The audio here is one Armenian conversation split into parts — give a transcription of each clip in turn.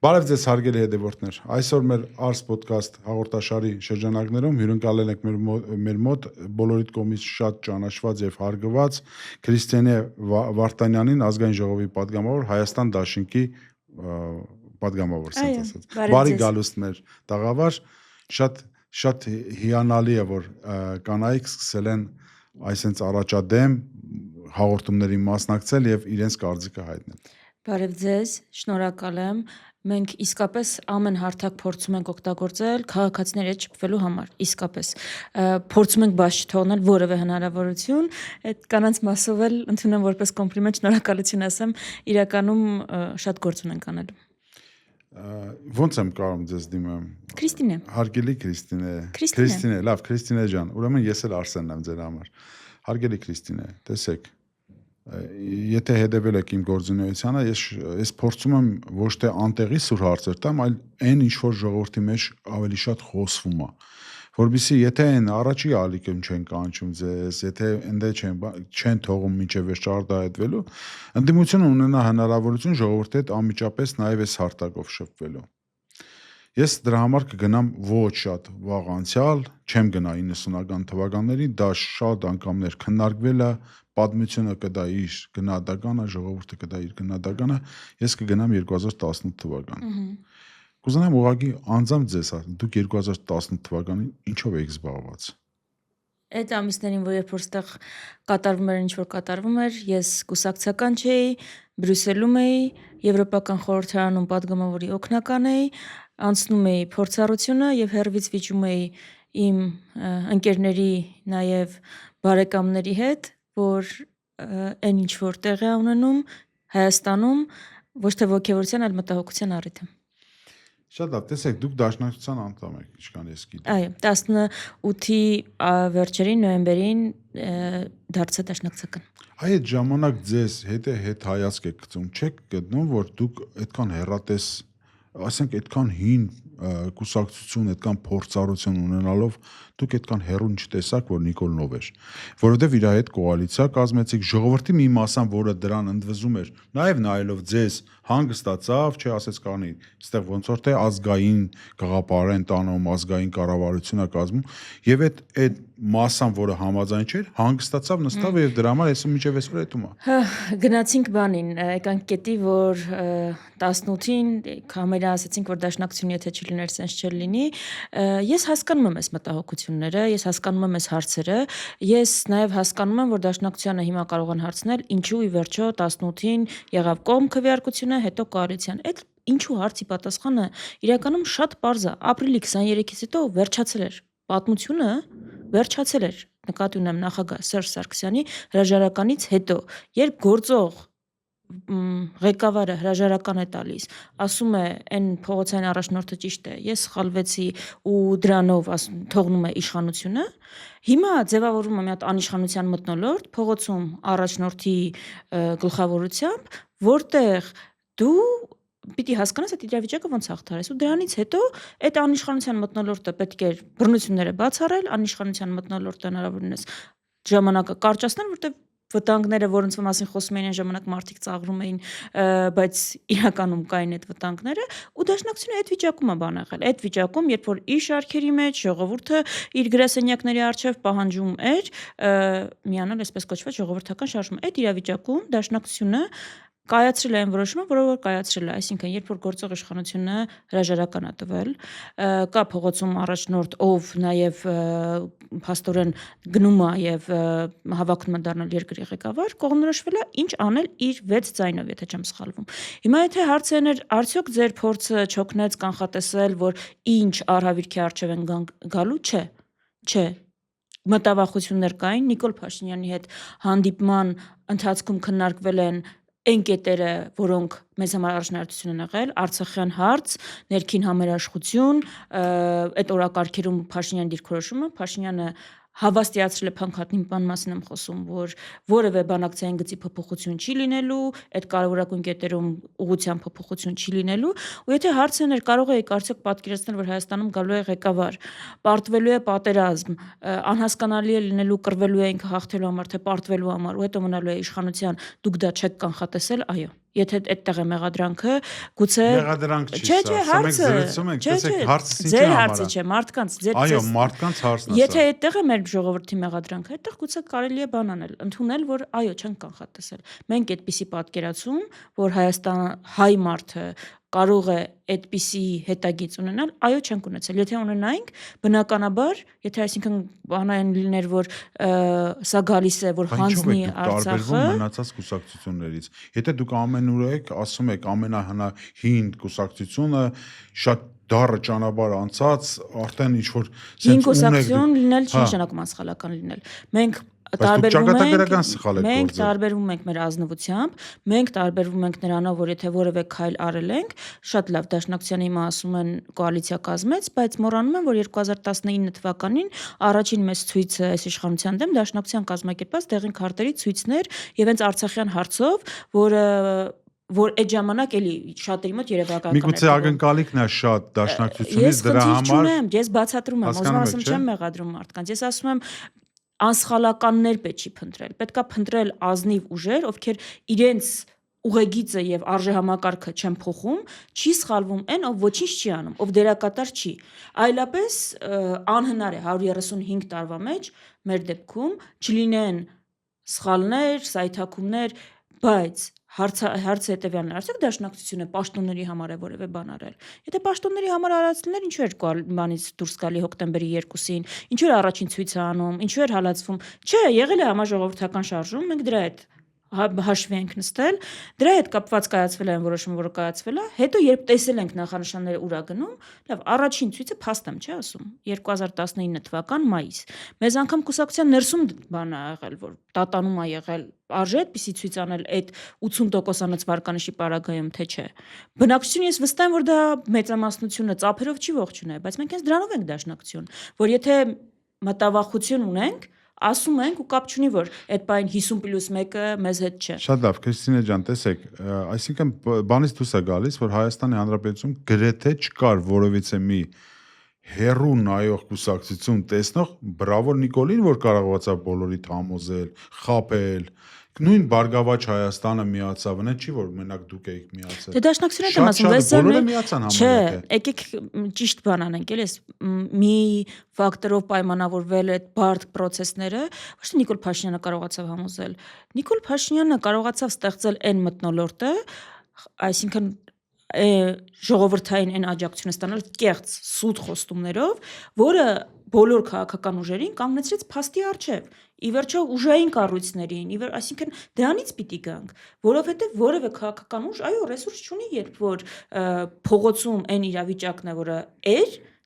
Բարև ձեզ հարգելի հետևորդներ, այսօր մեր Ars Podcast հաղորդաշարի շրջանակներում հյուրընկալել ենք մեր մոտ բոլորիդ կողմից շատ ճանաչված եւ հարգված Քրիստիանե Վարդանյանին, ազգային ժողովի падգամավոր, Հայաստան Դաշինքի падգամավոր, ասած ասած։ Բարի գալուստ մեր տաղավար, շատ հիանալի է, որ կանայք սկսել են այսենց առաջադեմ հաղորդումների մասնակցել եւ իրենց կարծիքը հայտնել։ Բարև ձեզ, շնորհակալ եմ։ Մենք իսկապես ամեն հարթակ փորձում ենք օգտագործել քաղաքացիների հետ շփվելու համար, իսկապես փորձում ենք բաց չթողնել որևէ հնարավորություն, այդ կանանց մասով էլ ընդունեմ որպես կոմպլիմենտ, շնորհակալություն ասեմ, իրականում շատ գործ ունենք անելու։ Ոնց եմ կարող ձեզ դիմեմ։ Քրիստինե։ Հարգելի Քրիստինե, լավ, Քրիստինե ջան, ուրեմն ես էլ Արսենն եմ ձեր համար։ Հարգելի Քրիստինե, տեսեք, եթե հետևել եք իմ գործունեությանը, ես փորձում եմ ոչ թե անտեղի սուր հարցեր տամ, այլ այն ինչ որ ժողովրդի մեջ ավելի շատ խոսվում է, որովհետեւ եթե այն առաջի ալիքում չեն կանչում ձեզ, եթե այնտեղ չեն թողում մինչև վերջ արտահայտվելու, ընդդիմություն ունենա հնարավորություն ժողովրդի հետ անմիջապես նաև այս հարթակով շփվելու։ Ես դրա համար կգնամ ոչ շատ վաղ անցյալ, չեմ գնա 90-ական թվականներին, դա շատ անգամներ քննարկվել է, պատմությունը կդա իր գնահատականը, ժողովուրդը կդա իր գնահատականը, ես կգնամ 2018 թվական։ Կուզենամ ուղղակի անձամբ ձեզ, դուք 2018 թվականին ինչով եք զբաղված։ Այդ ամիսներին, որ երբ որ ստեղ կատարվում էր ինչ որ կատարվում էր, ես կուսակցական չէի, Բրյուսելում էի, Եվրոպական խորհրդարանում падգամավորի օգնական էի, անցնում էի փորձառությունը եւ հերվից վիճում էի իմ ընկերների նաեւ բարեկամների հետ, որ այն ինչ որ տեղ է ունենում Հայաստանում ոչ թե ոգևորության, այլ մտահոգության առիթ է։ Շատ լավ, տեսեք, դուք դաշնակցության անդամ եք, ինչքան ես գիտեմ։ Այո, 18-ի վերջերին նոյեմբերին դարձա դաշնակցական։ Այդ ժամանակ ձեզ հետ հայացք եք գցում, չեք գտնում, որ դուք այդքան հեռատես, ասենք այդքան հին կուսակցություն, այդքան փորձառություն ունենալով դուք այդքան հեռուն չտեսաք, որ Նիկոլնով էր, որովհետև իր հետ կոալիցիա կազմեցիք, ժողովրդի մի մասան, որը դրան ընդվզում էր, նաև նայելով ձեզ հանգստացավ, չէ, ասեց կանի, այստեղ ոնց որ թե ազգային գաղափար են տանում, ազգային կառավարություն է կազմում, եւ այդ մասան, որը համաձայն չէր, հանգստացավ, նստավ եւ դրա համար այսօր միջև այսօր հետում է։ Գնացինք բանին, եկանք կետի, որ 18-ին կամերա ասացինք, որ դաշնակցություն եթե չլիներ, sense չէր լինի։ Ես հասկանում եմ այս մտահոգությունները, ես հասկանում եմ այս հարցերը, ես նաև հասկանում եմ, որ դաշնակցությանը հիմա կարող են հարցնել, ինչու ի վերջո 18-ին եղավ կողմ քվեարկությունը, հետո կոալիցիան։ Այդ ինչու հարցի պատասխանը իրականում շատ պարզ է։ Ապրիլի 23-ից հետո վերջացել էր պատմությունը, վերջացել էր։ Նկատի ունեմ նախագահ Սերժ Սարգսյանի հրաժարականից հետո, երբ գործող ղեկավարը հրաժարական է տալիս, ասում է այն փողոցային առաջնորդը ճիշտ է, ես սխալվեցի ու դրանով թողնում է իշխանությունը, հիմա ձևավորվում է մի հատ անիշխանության մթնոլորտ փողոցում առաջնորդի գլխավորությամբ, որտեղ դու պիտի հասկանաս այդ իրավիճակը ոնց հաղթարես ու դրանից հետո այդ անիշխանության մթնոլորտը պետք է բռնությունները բացառել, անիշխանության մթնոլորտը հնարավորինս ժամանակը կարճացնել, որտեղ վտանգները, որոնց մասին խոսում էին այն ժամանակ մարդիկ ծաղրում էին, բայց իրականում կային այդ վտանգները, ու դաշնակցությունը այդ վիճակում է բան եղել։ Այդ վիճակում, երբ որ իր շարքերի մեջ ժողովուրդը իր գրասենյակների առջև պահանջում էր միանալ այսպես կոչված ժողովրդական շարժումը, այդ իրավիճակում դաշնակցությունը կայացրել է այն որոշումը, որը որ կայացրել է, այսինքն երբ որ գործող իշխանությունը հրաժարական է տվել, կա փողոցում առաջնորդ, ով նաև փաստորեն գնում է եւ հավակնում է դառնալ երկրի ղեկավար, կողմնորոշվել է ինչ անել իր 6 ձայնով, եթե չեմ սխալվում։ Հիմա եթե հարցն էր, արդյոք ձեր փորձը չօգնեց կանխատեսել, որ ինչ արհավիրքի առջև են գալու, չէ։ Մտավախություններ կային, Նիկոլ Փաշինյանի հետ հանդիպման ընթացքում քննարկվել են այն կետերը, որոնք մեզ համար առաջնահերթություն են եղել, Արցախյան հարց, ներքին համերաշխություն, այդ օրակարգերում Փաշինյանի դիրքորոշումը, Փաշինյանը հավաստիացրել է փանքատնիպան մասին եմ խոսում, որ որևէ բանակցային գծի փոփոխություն չի լինելու, այդ կարևորագույն կետերում ուղղության փոփոխություն չի լինելու, ու եթե հարցն էր կարող եք արդյոք պատկերացնել, որ Հայաստանում գալու է ղեկավար, պարտվելու է պատերազմ, անհասկանալի է լինելու կռվելու է ինքը հաղթելու համար, թե պարտվելու համար, ու հետո մնալու է իշխանության, դուք դա չեք կանխատեսել, այո։ Եթե այդտեղ է մեղադրանքը, գուցե Մեղադրանք չի սա։ Սա մենք զրուցում ենք, տեսեք, հարցը ինչի ձեր համար հարցը է։ չէ, մարդկանց, ձեր Այո, մարդկանց հարցն է Եթե սա։ այդտեղ է մեր ժողովրդի մեղադրանքը, այդտեղ գուցե կարելի է բան անել, ընդունել, որ այո, չեն կանխատեսել։ Մենք այդպիսի պատկերացում, որ հայ մարդը կարող է այդպիսի հետագիծ ունենալ, այո, չենք ունեցել։ Եթե ունենայինք, բնականաբար, եթե այսինքն բանային լիներ, որ սա գալիս է, որ հանձնի Արցախը, մնացած կուսակցություններից։ Եթե դուք ամենուր եք, ասում եք ամենահին կուսակցությունը շատ դառը ճանապարհ անցած, արդեն ինչ որ հին կուսակցություն լինել չի նշանակում անսխալական լինել։ Մենք տարբերվում ենք մեր ազնվությամբ, մենք տարբերվում ենք նրանով, որ եթե որևէ քայլ արել ենք, շատ լավ Դաշնակցությանը հիմա ասում են կոալիցիա կազմեց, բայց մոռանում են, որ 2019 թվականին առաջին մեծ ցույցը այս իշխանության դեմ Դաշնակցության կազմակերպած դեղին քարտերի ցույցն էր եւ հենց Արցախյան հարցով, որ այդ ժամանակ էլի շատերի մոտ երևակայական էր։ Միգուցե ակնկալիքն է շատ Դաշնակցությունից դրա համար։ Ես բացատրում եմ, ուզում ասում չեմ մեղադրում մարդկանց։ Ես ասում եմ անսխալականներ պետք չի փնտրել։ Պետքա փնտրել ազնիվ ուժեր, ովքեր իրենց ուղեգիծը եւ արժեհամակարգը չեն փոխում, չի սխալվում այն, ով ոչինչ չի անում, ով դերակատար չի։ Այլապես անհնար է 135 տարվա մեջ մեր դեպքում չլինեն սխալներ, սայթաքումներ, բայց հարցը հետևյալն է, արդյոք Դաշնակցությունը պաշտոնների համար է որևէ բան արել։ Եթե պաշտոնների համար արած լիներ, ինչու էր բանից դուրս գալի հոկտեմբերի 2-ին, ինչու էր առաջին ցույցը անում, ինչու էր հալածվում։ Չէ, եղել է համաժողովրդական շարժում, մենք դրա հետ հաշվի ենք նստել, դրա հետ կապված կայացվել է այն որոշումը, որը կայացվել է, հետո երբ տեսել ենք նախանշանները ուր է գնում, լավ, առաջին ցույցը փաստ եմ, չէ՞ ասում, 2019 թվական մայիս։ Մեզ անգամ կուսակցության ներսում բան ա եղել, որ տատանում ա եղել, արժե այդպիսի ցույց անել այդ 80%-անոց վարկանիշի պարագայում, թե չէ։ Բնակչությունը ես վստահ եմ, որ դա մեծամասնությունը ծափերով չի ողջունել, բայց մենք հենց դրանով ենք Դաշնակցություն, որ եթե մտավախություն ունենք, ասում ենք ու կապ չունի, որ այդ բային 50+1-ը մեզ հետ չէ։ Շատ լավ, Քրիստինե ջան, տեսեք, այսինքն բանից դուրս է գալիս, որ Հայաստանի Հանրապետություն գրեթե չկար որևիցե մի հերու նայող կուսակցություն տեսնող, բրավո Նիկոլին, որ կարողացավ բոլորիդ համոզել, խաբել, նույն Բարգավաճ Հայաստանը միացավ, նա չի որ մենակ դուք եք միացել։ Դե Դաշնակցությունը եմ ասում, բոլորը միացան համարյա։ Չէ, եկեք ճիշտ բան անենք, էլի մի ֆակտորով պայմանավորվել այդ բարդ process-ները, ոչ թե Նիկոլ Փաշինյանը կարողացավ համոզել։ Նիկոլ Փաշինյանը կարողացավ ստեղծել այն մթնոլորտը, այսինքն ժողովրդային այն աջակցությունը ստանալ կեղծ սուտ խոստումներով, որը բոլոր քաղաքական ուժերին կանգնեցրեց փաստի առջև։ Ի վերջո ուժային կառույցներին, այսինքն դրանից պիտի գանք, որովհետև որևէ քաղաքական ուժ, այո, ռեսուրս չունի, երբ որ փողոցում այն իրավիճակն է, որը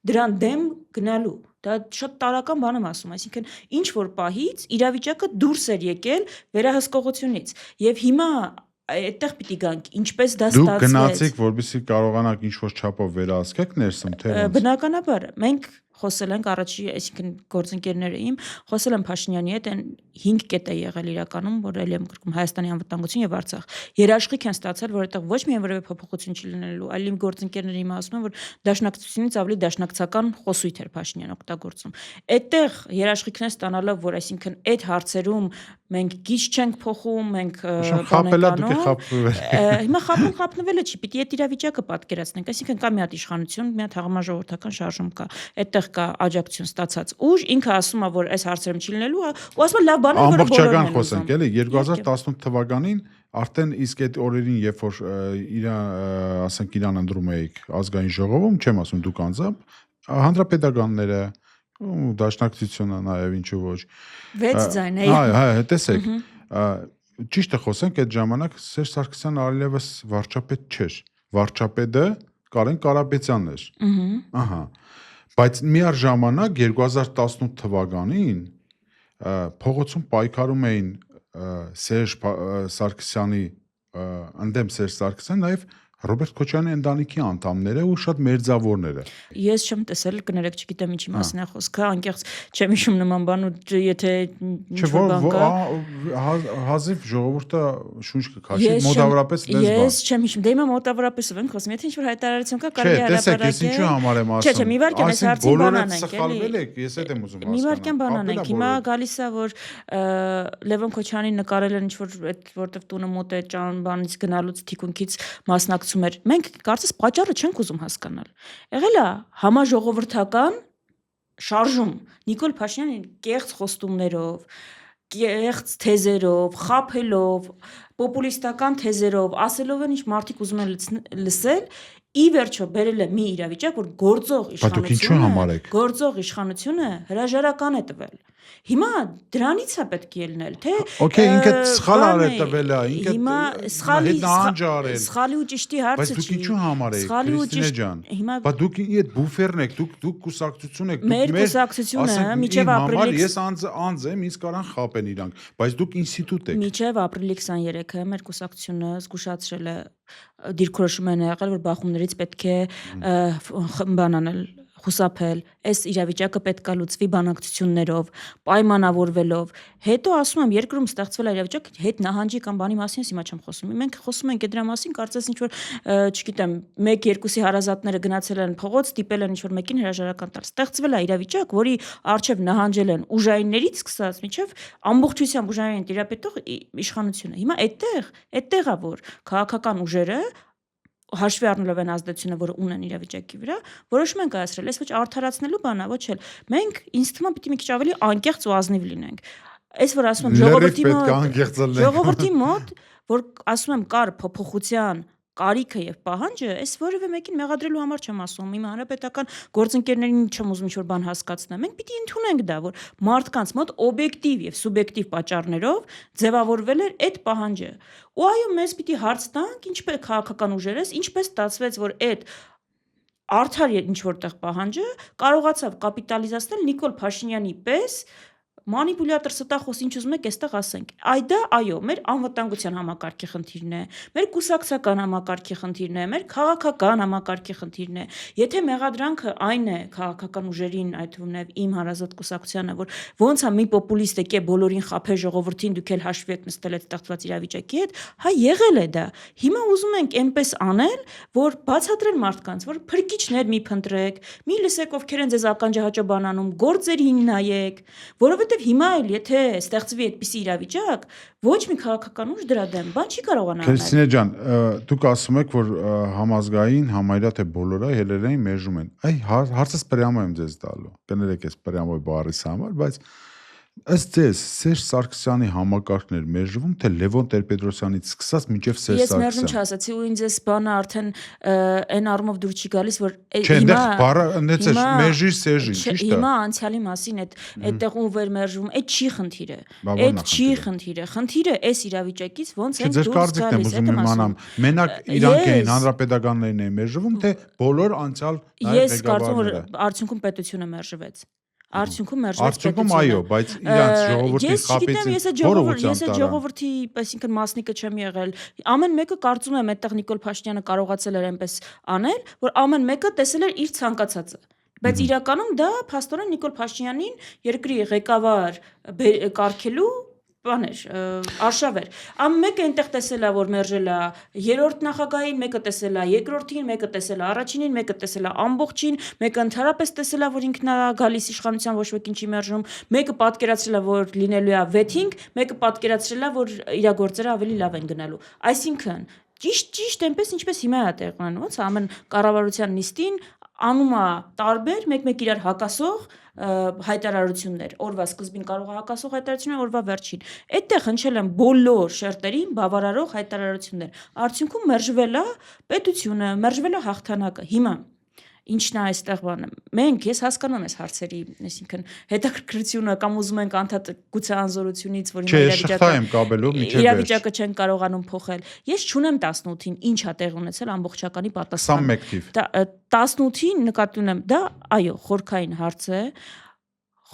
դրան դեմ գնալու։ Դա շատ տարական բան եմ ասում, այսինքն ինչ որ պահից իրավիճակը դուրս էր եկել վերահսկողությունից։ Եվ հիմա այդտեղ պիտի գանք, ինչպես դա ստացվեց։ Դուք գնացիք, որպեսզի կարողանաք ինչ-որ չափով վերահսկեք ներսում, թե ոնց։ Բնականաբար, մենք խոսել ենք առաջի, այսինքն գործընկերները իմ, խոսել եմ Փաշինյանի հետ, այն 5 կետ է եղել իրականում, որ ելի եմ գրքում Հայաստանի Անվտանգություն եւ Արցախ։ Երաշխիք են ստացել, որ այդտեղ ոչ միայն որևէ փոփոխություն չի լինելու, այլ իմ գործընկերները իմ ասում են, որ Դաշնակցությունից ավելի դաշնակցական խոսույթ էր Փաշինյանը օգտագործում։ Այդտեղ երաշխիքներ ստանալով, որ այսինքն այդ հարցերում մենք գիծ չենք փոխում, մենք հիմա խափնվելը չի, պիտի այդ իրավիճակը պատկերացնենք, այսինքն կա մի հատ իշխանություն, մի հատ համաժողովրդական շարժում կա, այդտեղ կա աջակցություն ստացած ուժ, ինքը ասում է, որ այս հարցերում չի լինելու, ու ասում է լավ բան է, որը բոլորն են խոսենք, էլի 2018 թվականին արդեն իսկ այդ օրերին, երբ որ ասենք իրան ընտրում էիք ազգային ժողովում, չեմ ասում դուք անձամբ, հանրապետականները Դաշնակցությունը նաև ինչու ոչ 6 ձայն է։ Այո, տեսեք, ճիշտը խոսենք, այդ ժամանակ Սերժ Սարգսյանը այլևս վարչապետ չէր։ Վարչապետը Կարեն Կարապետյանն էր։ Ահա։ Բայց միառժամանակ 2018 թվականին փողոցում պայքարում էին Սերժ Սարգսյանի ընդդեմ Սերժ Սարգսյան նաև Ռոբերտ Քոչարյանի ընտանիքի անդամները ու շատ մերձավորները։ Ես չեմ տեսել, կներեք, չգիտեմ ինչի մասին է խոսքը, անկեղծ չեմ հիշում նման բան ու եթե ինչ-որ բան կա։ Հազիվ ժողովուրդը շունչ կքաշի, մոտավորապես դες բան։ Ես չեմ հիշում, դե հիմա մոտավորապես ենք խոսում, եթե ինչ-որ հայտարարություն կա, կարելի է հրապարակել։ Ես ինչու համար եմ ասում։ Չէ, մի վարքյան այս հարցին բանան ենք, էլի։ Ես այդ եմ ուզում հասկանալ։ Մի վարքյան բանան ենք, հիմա գալիս է, որ Լևոն Քոչարյանին նկարել են ինչ-որ որտեղ տունը մոտ է ճանբանից գնալուց թիկունքից մասնակցում էր։ Մենք կարծես պատճառը չենք ուզում հասկանալ։ Եղել է համաժողովրդական շարժում Նիկոլ Փաշինյանին կեղծ խոստումներով, կեղծ թեզերով, խաբելով, պոպուլիստական թեզերով, ասելով են ինչ մարդիկ ուզում են լսել, ի վերջո բերել է մի իրավիճակ, որ գործող իշխանությունը հրաժարական է տվել։ Հիմա դրանից է պետք է ելնել, թե Okay, ինքը սխալ արել տվել է, ինքը հիմա սխալի ու ճիշտի հարցը չի։ Բայց դուք ինչու համար եք, Քրիստինե ջան։ Բայց դուք այդ բուֆերն եք, դուք կուսակցություն եք, մեր կուսակցությունը միջև ապրիլի ես անձ եմ, ինձ կարան խապեն իրանք, բայց դուք ինստիտուտ եք։ Միջև ապրիլի 23-ը մեր կուսակցությունը զգուշացրել է դիրքորոշում են եղել, որ բախումներից պետք է բան անել խուսափել, այս իրավիճակը պետք է լուծվի բանակցություններով, պայմանավորվելով։ Հետո ասում եմ, երկրում ստեղծվել է իրավիճակ, հետ նահանջի կամ բանի մասին հիմա չեմ խոսում։ Մենք խոսում ենք դրա մասին, կարծես ինչ որ, չգիտեմ, 1-2-ի հարազատները գնացել են փողոց, դիպել են ինչ որ մեկին հրաժարական տալ։ Ստեղծվել է իրավիճակ, որի առջև նահանջել են ուժայիններից սկսած մինչև ամբողջությամբ ուժային տիրապետող իշխանությունը։ Հիմա այդտեղ է, որ քաղաքական ուժերը հաշվի առնելով այն ազդեցությունը, որը ունեն իրավիճակի վրա, որոշում են կայացրել, այս ոչ արդարացնելու բան է, ոչ էլ։ Մենք ինձ թվում է պիտի մի քիչ ավելի անկեղծ ու ազնիվ լինենք։ Այս որ ասում եմ ժողովրդի մոտ, որ ասում եմ կար փոփոխության կարիքը եւ պահանջը, այս որևէ մեկին մեղադրելու համար չեմ ասում, իմ հանրապետական գործընկերներին չեմ ուզում ինչ-որ բան հասկացնել։ Մենք պիտի ընդունենք դա, որ մարդկանց մոտ օբյեկտիվ եւ սուբյեկտիվ պատճառներով ձևավորվել էր այդ պահանջը։ Ու այո, մեզ պիտի հարց տանք, ինչպես քաղաքական ուժերս, ինչպես ստացվեց, որ այդ արդար ինչ-որտեղ պահանջը կարողացավ կապիտալիզացնել Նիկոլ Փաշինյանի պես մանիպուլյատոր ստախոս ինչ ուզում եք այստեղ ասենք։ Դա այո, մեր անվտանգության համակարգի խնդիրն է, մեր կուսակցական համակարգի խնդիրն է, մեր քաղաքական համակարգի խնդիրն է։ Եթե մեղադրանքը այն է քաղաքական ուժերին, այդ թվում նաև իմ հարազատ կուսակցությանը, որ ոնց է մի պոպուլիստ եկե բոլորին խափե ժողովրդին, դուք էլ հաշվի եք նստել այդ ստեղծված իրավիճակի հետ, հա եղել է դա։ Հիմա ուզում ենք այնպես անել, որ բացատրել մարդկանց, որ փրկիչներ մի փնտրեք, մի լսեք ովքեր են ձեզ ականջահաճո բան անում, գործերին նայեք, որովհետև հիմա էլ եթե ստեղծվի այդպիսի իրավիճակ, ոչ մի քաղաքական ուժ դրա դեմ բան չի կարողանա անել։ Քրիստինե ջան, դուք ասում եք, որ համազգային համարյա թե բոլորը ելերային մերժում են։ Այ հարցս պրյամո եմ ձեզ տալու։ Կներեք այս պրյամոյ բառի համար, բայց ըստ ձեզ Սերժ Սարգսյանի համակարգն էր մերժվում, թե Լևոն Տեր-Պետրոսյանից սկսած մինչև Սերժ Ես Սարգսյան։ մերժում չասացի ու ինձ այս բանը արդեն այն առումով դուր չի գալիս, որ հիմա բառը ընդեցել մերժիր Սերժին, ճիշտ է։ Հիմա անցյալի մասին այդտեղ ու վեր մերժում, այդ չի խնդիրը։ Այդ չի խնդիրը։ Խնդիրը այս իրավիճակից ոնց են դուրս գալիս, այդ եմ ասում։ Մենակ իրանք էին հանրապետականներն էին մերժվում, թե բոլոր անցյալ Ես կարծում եմ, որ արդյունքում պետությունը մերժվեց։ Արդյունքում մերժվեց պետությունը։ Արդյունքում այո, բայց իրանց ժողովրդի խապեցին։ Ես այդ ժողովրդի, այսինքն մասնիկը չեմ եղել։ Ամեն մեկը կարծում եմ այդտեղ Նիկոլ Փաշինյանը կարողացել էր այնպես անել, որ ամեն մեկը տեսել էր իր ցանկացածը։ Բայց իրականում դա փաստորեն Նիկոլ Փաշինյանին երկրի ղեկավար կարգելու բաներ, արշավ էր։ Մեկը այնտեղ տեսել է, որ մերժել է երրորդ նախագահին, մեկը տեսել է երկրորդին, մեկը տեսել է առաջինին, մեկը տեսել է ամբողջին, մեկը ընդհանրապես տեսել է, որ ինքն է գալիս իշխանության ոչ մեկին չի մերժում, մեկը պատկերացրել է, որ լինելու է վեթինգ, մեկը պատկերացրել է, որ իր գործերը ավելի լավ են գնալու։ Այսինքն ճիշտ այնպես ինչպես հիմա է տեղի ունենում, ոնց ամեն կառավարության նիստին անում է տարբեր, մեկ-մեկ իրար հակասող հայտարարություններ, օրվա սկզբին կարող է հակասող հայտարարություններ, օրվա վերջին։ Այդտեղ հնչել են բոլոր շերտերին բավարարող հայտարարություններ։ Արդյունքում մերժվել է պետությունը, մերժվել է հաղթանակը։ Հիմա ինչն է այստեղ բանը։ Ես հասկանում եմ այս հարցերի, այսինքն հետաքրքրությունը կամ ուզում ենք անդադ գուցե անզորությունից, որ իրավիճակը չեն կարողանում փոխել։ Ես չունեմ 18-ին ինչ է տեղ ունեցել ամբողջականի պատասխանը։ 21 թիվ։ 18-ին նկատի ունեմ, դա այո, խորքային հարց է։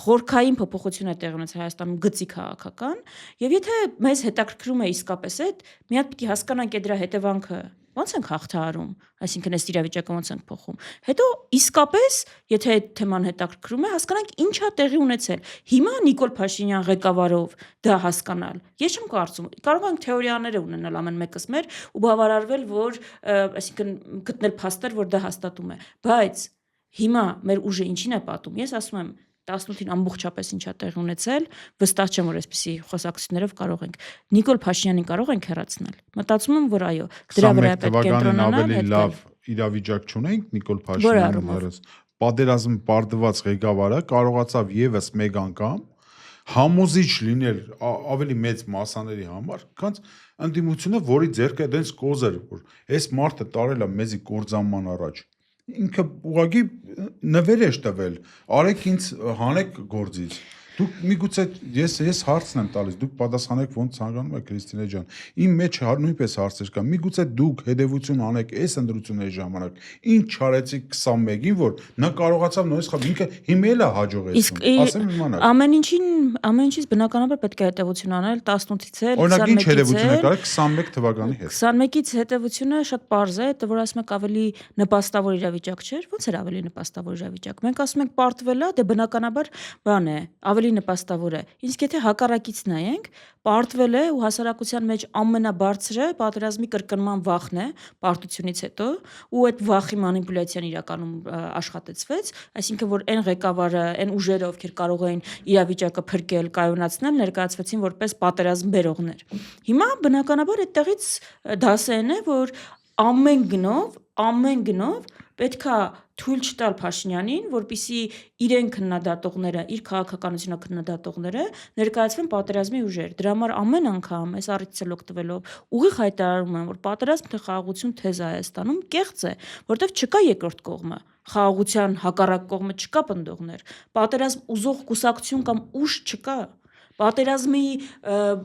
Խորքային փոփոխություն է տեղի ունեցել Հայաստանում գծի քաղաքական, եւ եթե մեզ հետաքրքրում է իսկապես այդ, մի հատ պիտի հասկանանք դրա հետևանքը։ ոնց ենք հաղթահարում, այսինքն այս իրավիճակը ոնց ենք փոխում։ Հետո իսկապես, եթե այդ թեման հետաքրքրում է, հասկանանք ինչա տեղի ունեցել։ Հիմա Նիկոլ Փաշինյան ղեկավարով դա հասկանալ։ Ես չեմ կարծում, կարող ենք թեորիաները ունենալ ամեն մեկս մեր ու բավարարվել, որ այսինքն գտնել փաստեր, որ դա հաստատում է, բայց հիմա մեր ուժը ինչին է պատում։ Ես ասում եմ 18-ին ամբողջապես ինչա տեղի ունեցել, վստահ չեմ, որ այսպիսի խոսակցություններով կարող ենք։ Նիկոլ Փաշինյանին կարող ենք հեռացնել։ Մտածում եմ, որ այո, դրա վրա պետք է կենտրոնանալ։ Ավելի լավ իրավիճակ չունենք Նիկոլ Փաշինյանը հեռաց։ Պատերազմ պարտված ղեկավարը կարողացավ եւս մեկ անգամ համոզիչ լինել ավելի մեծ մասաների համար, քան ընդդիմությունը, որի ձեռքը դենց կոզեր, որ այս մարդը տարել է մեզի կործանման առաջ։ Ինքը ուղղակի նվեր է տվել, արեք ինձ հանեք գործից։ Դուք միգուցե ես հարցն եմ տալիս, դուք պատասխանեք ոնց ցանկանում եք Քրիստինե ջան։ Իմ մեջ նույնպես հարցեր կա։ Միգուցե դուք հետևություն անեք այս ընտրությունների ժամանակ։ Ինչ արեցիք 21-ին, որ նա կարողացավ նորից խաղալ, ինքը հիմա էլ է հաջողեցնում։ Ասեմ իմանալ։ Ամեն ինչից բնականաբար պետք է հետևություն անել 18-ից էլ 21-ից։ Օրինակ ինչ հետևություն եք արել 21 թվականի հետ։ 21-ից հետևությունը շատ պարզ է, դա որ ասում եք ավելի նպաստավոր իրավիճակ չէր, ոնց էր ավելի նպաստավոր իրավիճակ։ Մենք ասում ենք պարտվել է, դե բնականաբար բան է, ավելի նպաստավոր է։ Իսկ եթե հակառակից նայենք, պարտվել է ու հասարակության մեջ ամենաբարձրը պատերազմի կրկնման վախն է, պարտությունից հետո, ու այդ վախի մանիպուլյացիան իրականում աշխատեցվեց, այսինքն որ այն ղեկավարը, այն ուժերը, ովքեր կարող էին իրավիճակը փրկել, կայունացնել, ներկայացվեցին որպես պատերազմ բերողներ։ Հիմա բնականաբար այդտեղից դասեն է, որ ամեն գնով պետքա թույլ չտալ Փաշինյանին, որպեսզի իրեն քննադատողները, իր քաղաքականությունը քննադատողները ներկայացվեն պատերազմի ուժեր։ Դրա համար ամեն անգամ այս առիթից օգտվելով ուղիղ հայտարարում եմ, որ պատերազմ թե խաղաղություն թեզը Հայաստանում կեղծ է, որտեղ չկա երկրորդ կողմը։ Խաղաղության հակառակ կողմը չկա պնդողներ։ Պատերազմ ուզող կուսակցություն կամ ուժ չկա։ Պատերազմի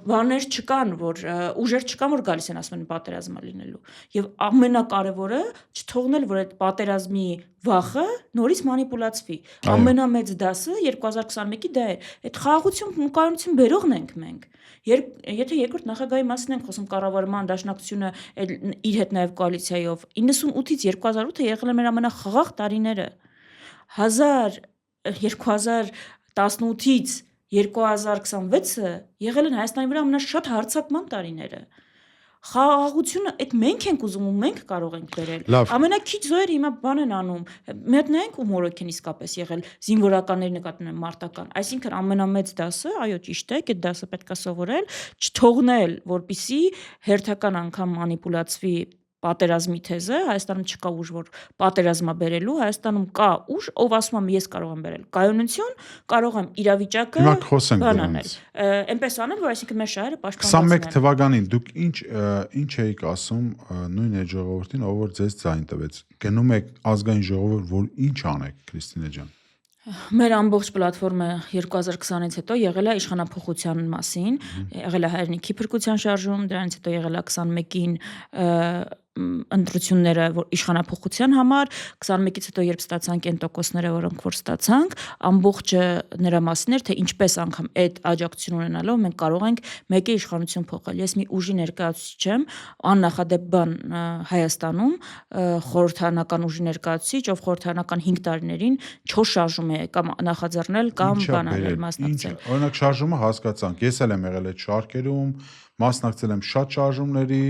բաներ չկան, որ ուժեր չկան, որ գալիս են ասում են պատերազմը լինելու։ Եվ ամենակարևորը չթողնել, որ այդ պատերազմի վախը նորից մանիպուլացվի։ Ամենամեծ դասը 2021-ի դա է։ Այդ խաղաղություն ու կայունություն բերողն ենք մենք։ Եթե երկրորդ նախագահի մասին ենք խոսում, կառավարման դաշնակցությունը իր հետ նաև կոալիցիայով 98-ից 2008-ը եղել է մեր ամենախաղաղ տարիները։ 2018-ից 2026-ը եղել են Հայաստանի վրա ամենաշատ հարձակման տարիները։ Խաղաղությունը այդ մենք ենք ուզում ու մենք կարող ենք բերել։ Ամենաքիչ զոհերը հիմա բան են անում։ Մի հատ նայենք ու մորոք են իսկապես եղել զինվորականների նկատմամբ մարտական։ Այսինքն ամենամեծ դասը, այո, ճիշտ է, այդ դասը պետք է սովորել, չթողնել, որպեսզի հերթական անգամ մանիպուլացվի պատերազմի թեզը, Հայաստանում չկա ուժ, որ պատերազմա բերելու, Հայաստանում կա ուժ, ով ասում է ես կարող եմ բերել կայունություն, կարող եմ իրավիճակը բանանել։ Այնպես անել, որ այսինքն մեր շահերը պաշտպանված են։ 21 թվականին դուք ինչ էիք ասում նույն այդ ժողովրդին, ով որ ձեզ ձայն տվեց։ Գնում եք ազգային ժողովուրդ, որ ինչ անեք, Քրիստինե ջան։ Մեր ամբողջ պլատֆորմը 2020-ից հետո եղել է իշխանափոխության մասին, եղել է հայրենիքի փրկության շարժում, դրանից հետո եղել է 21-ին ընտրությունները իշխանափոխության համար, 21-ից հետո երբ ստացանք այն տոկոսները, որոնք որ ստացանք, ամբողջը նրա մասին էր, թե ինչպես անգամ այդ աջակցություն ունենալով մենք կարող ենք մեկի իշխանություն փոխել։ Ես մի ուժի ներկայացուցիչ եմ, աննախադեպ բան Հայաստանում, խորհրդարանական ուժի ներկայացուցիչ, ով խորհրդարանական 5 տարիներին 4 շարժում է կամ նախաձեռնել կամ բանանել մասնակցել։ Օրինակ շարժումը հասկացանք, ես էլ եմ եղել այդ շարքերում, մասնակցել եմ շատ շարժումների։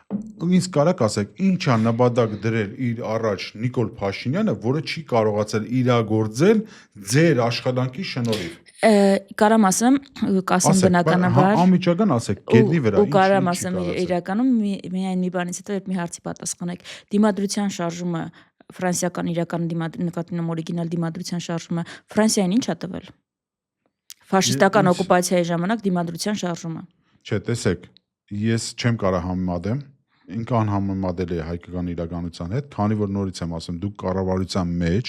Ինձ կարաք ասեք, ինչ է նպատակ դրել իր առաջ Նիկոլ Փաշինյանը, որը չի կարողացել իրագործել ձեր աշխատանքի շնորհիվ։ Կարամ ասեմ, կասեմ բնականաբար։ Անմիջական ասեք, գետնի վրա։ Ու կարամ ասեմ իրականում միայն մի բանից հետո երբ մի հարցի պատասխանեք, դիմադրության շարժումը ֆրանսիական իրական նկատի օրիգինալ դիմադրության շարժումը Ֆրանսիային ինչ է տվել։ Ֆաշիստական օկուպացիայի ժամանակ դիմադրության շարժումը։ Չէ, տեսեք, ես չեմ կարող համեմատեմ, ինքը անհամեմատելի է հայկական իրականության հետ, քանի որ նորից եմ ասում, դուք կառավարության մեջ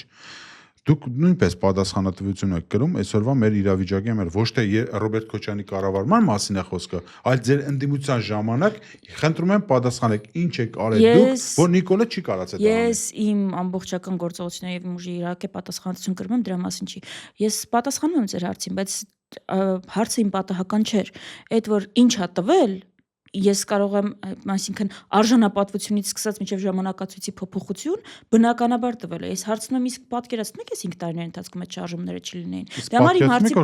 դուք նույնպես պատասխանատվություն եք կրում այսօրվա մեր իրավիճակի համար, ոչ թե Ռոբերտ Քոչարյանի կառավարման մասին է խոսքը, այլ ձեր ընդդիմության ժամանակ խնդրում եմ պատասխանեք, ինչ եք արել դուք, որ Նիկոլը չի կարացել դա։ Ես իմ ամբողջական գործողությունների եւ ուժի իհարկե պատասխանատվություն կրում եմ, դրա մասին չի։ Ես պատասխանում եմ ձեր հարցին, բայց հարցը իմ պատահական չէր։ Այդ որ ինչ է տվել, ես կարող եմ, այսինքն արժանապատվությունից սկսած մինչև ժամանակացույցի փոփոխություն բնականաբար տվել է։ Ես հարցնում եմ, իսկ պատկերացնում եք, այս 5 տարիների ընթացքում այդ շարժումները չլինեին։ Դե համար իմ հարցի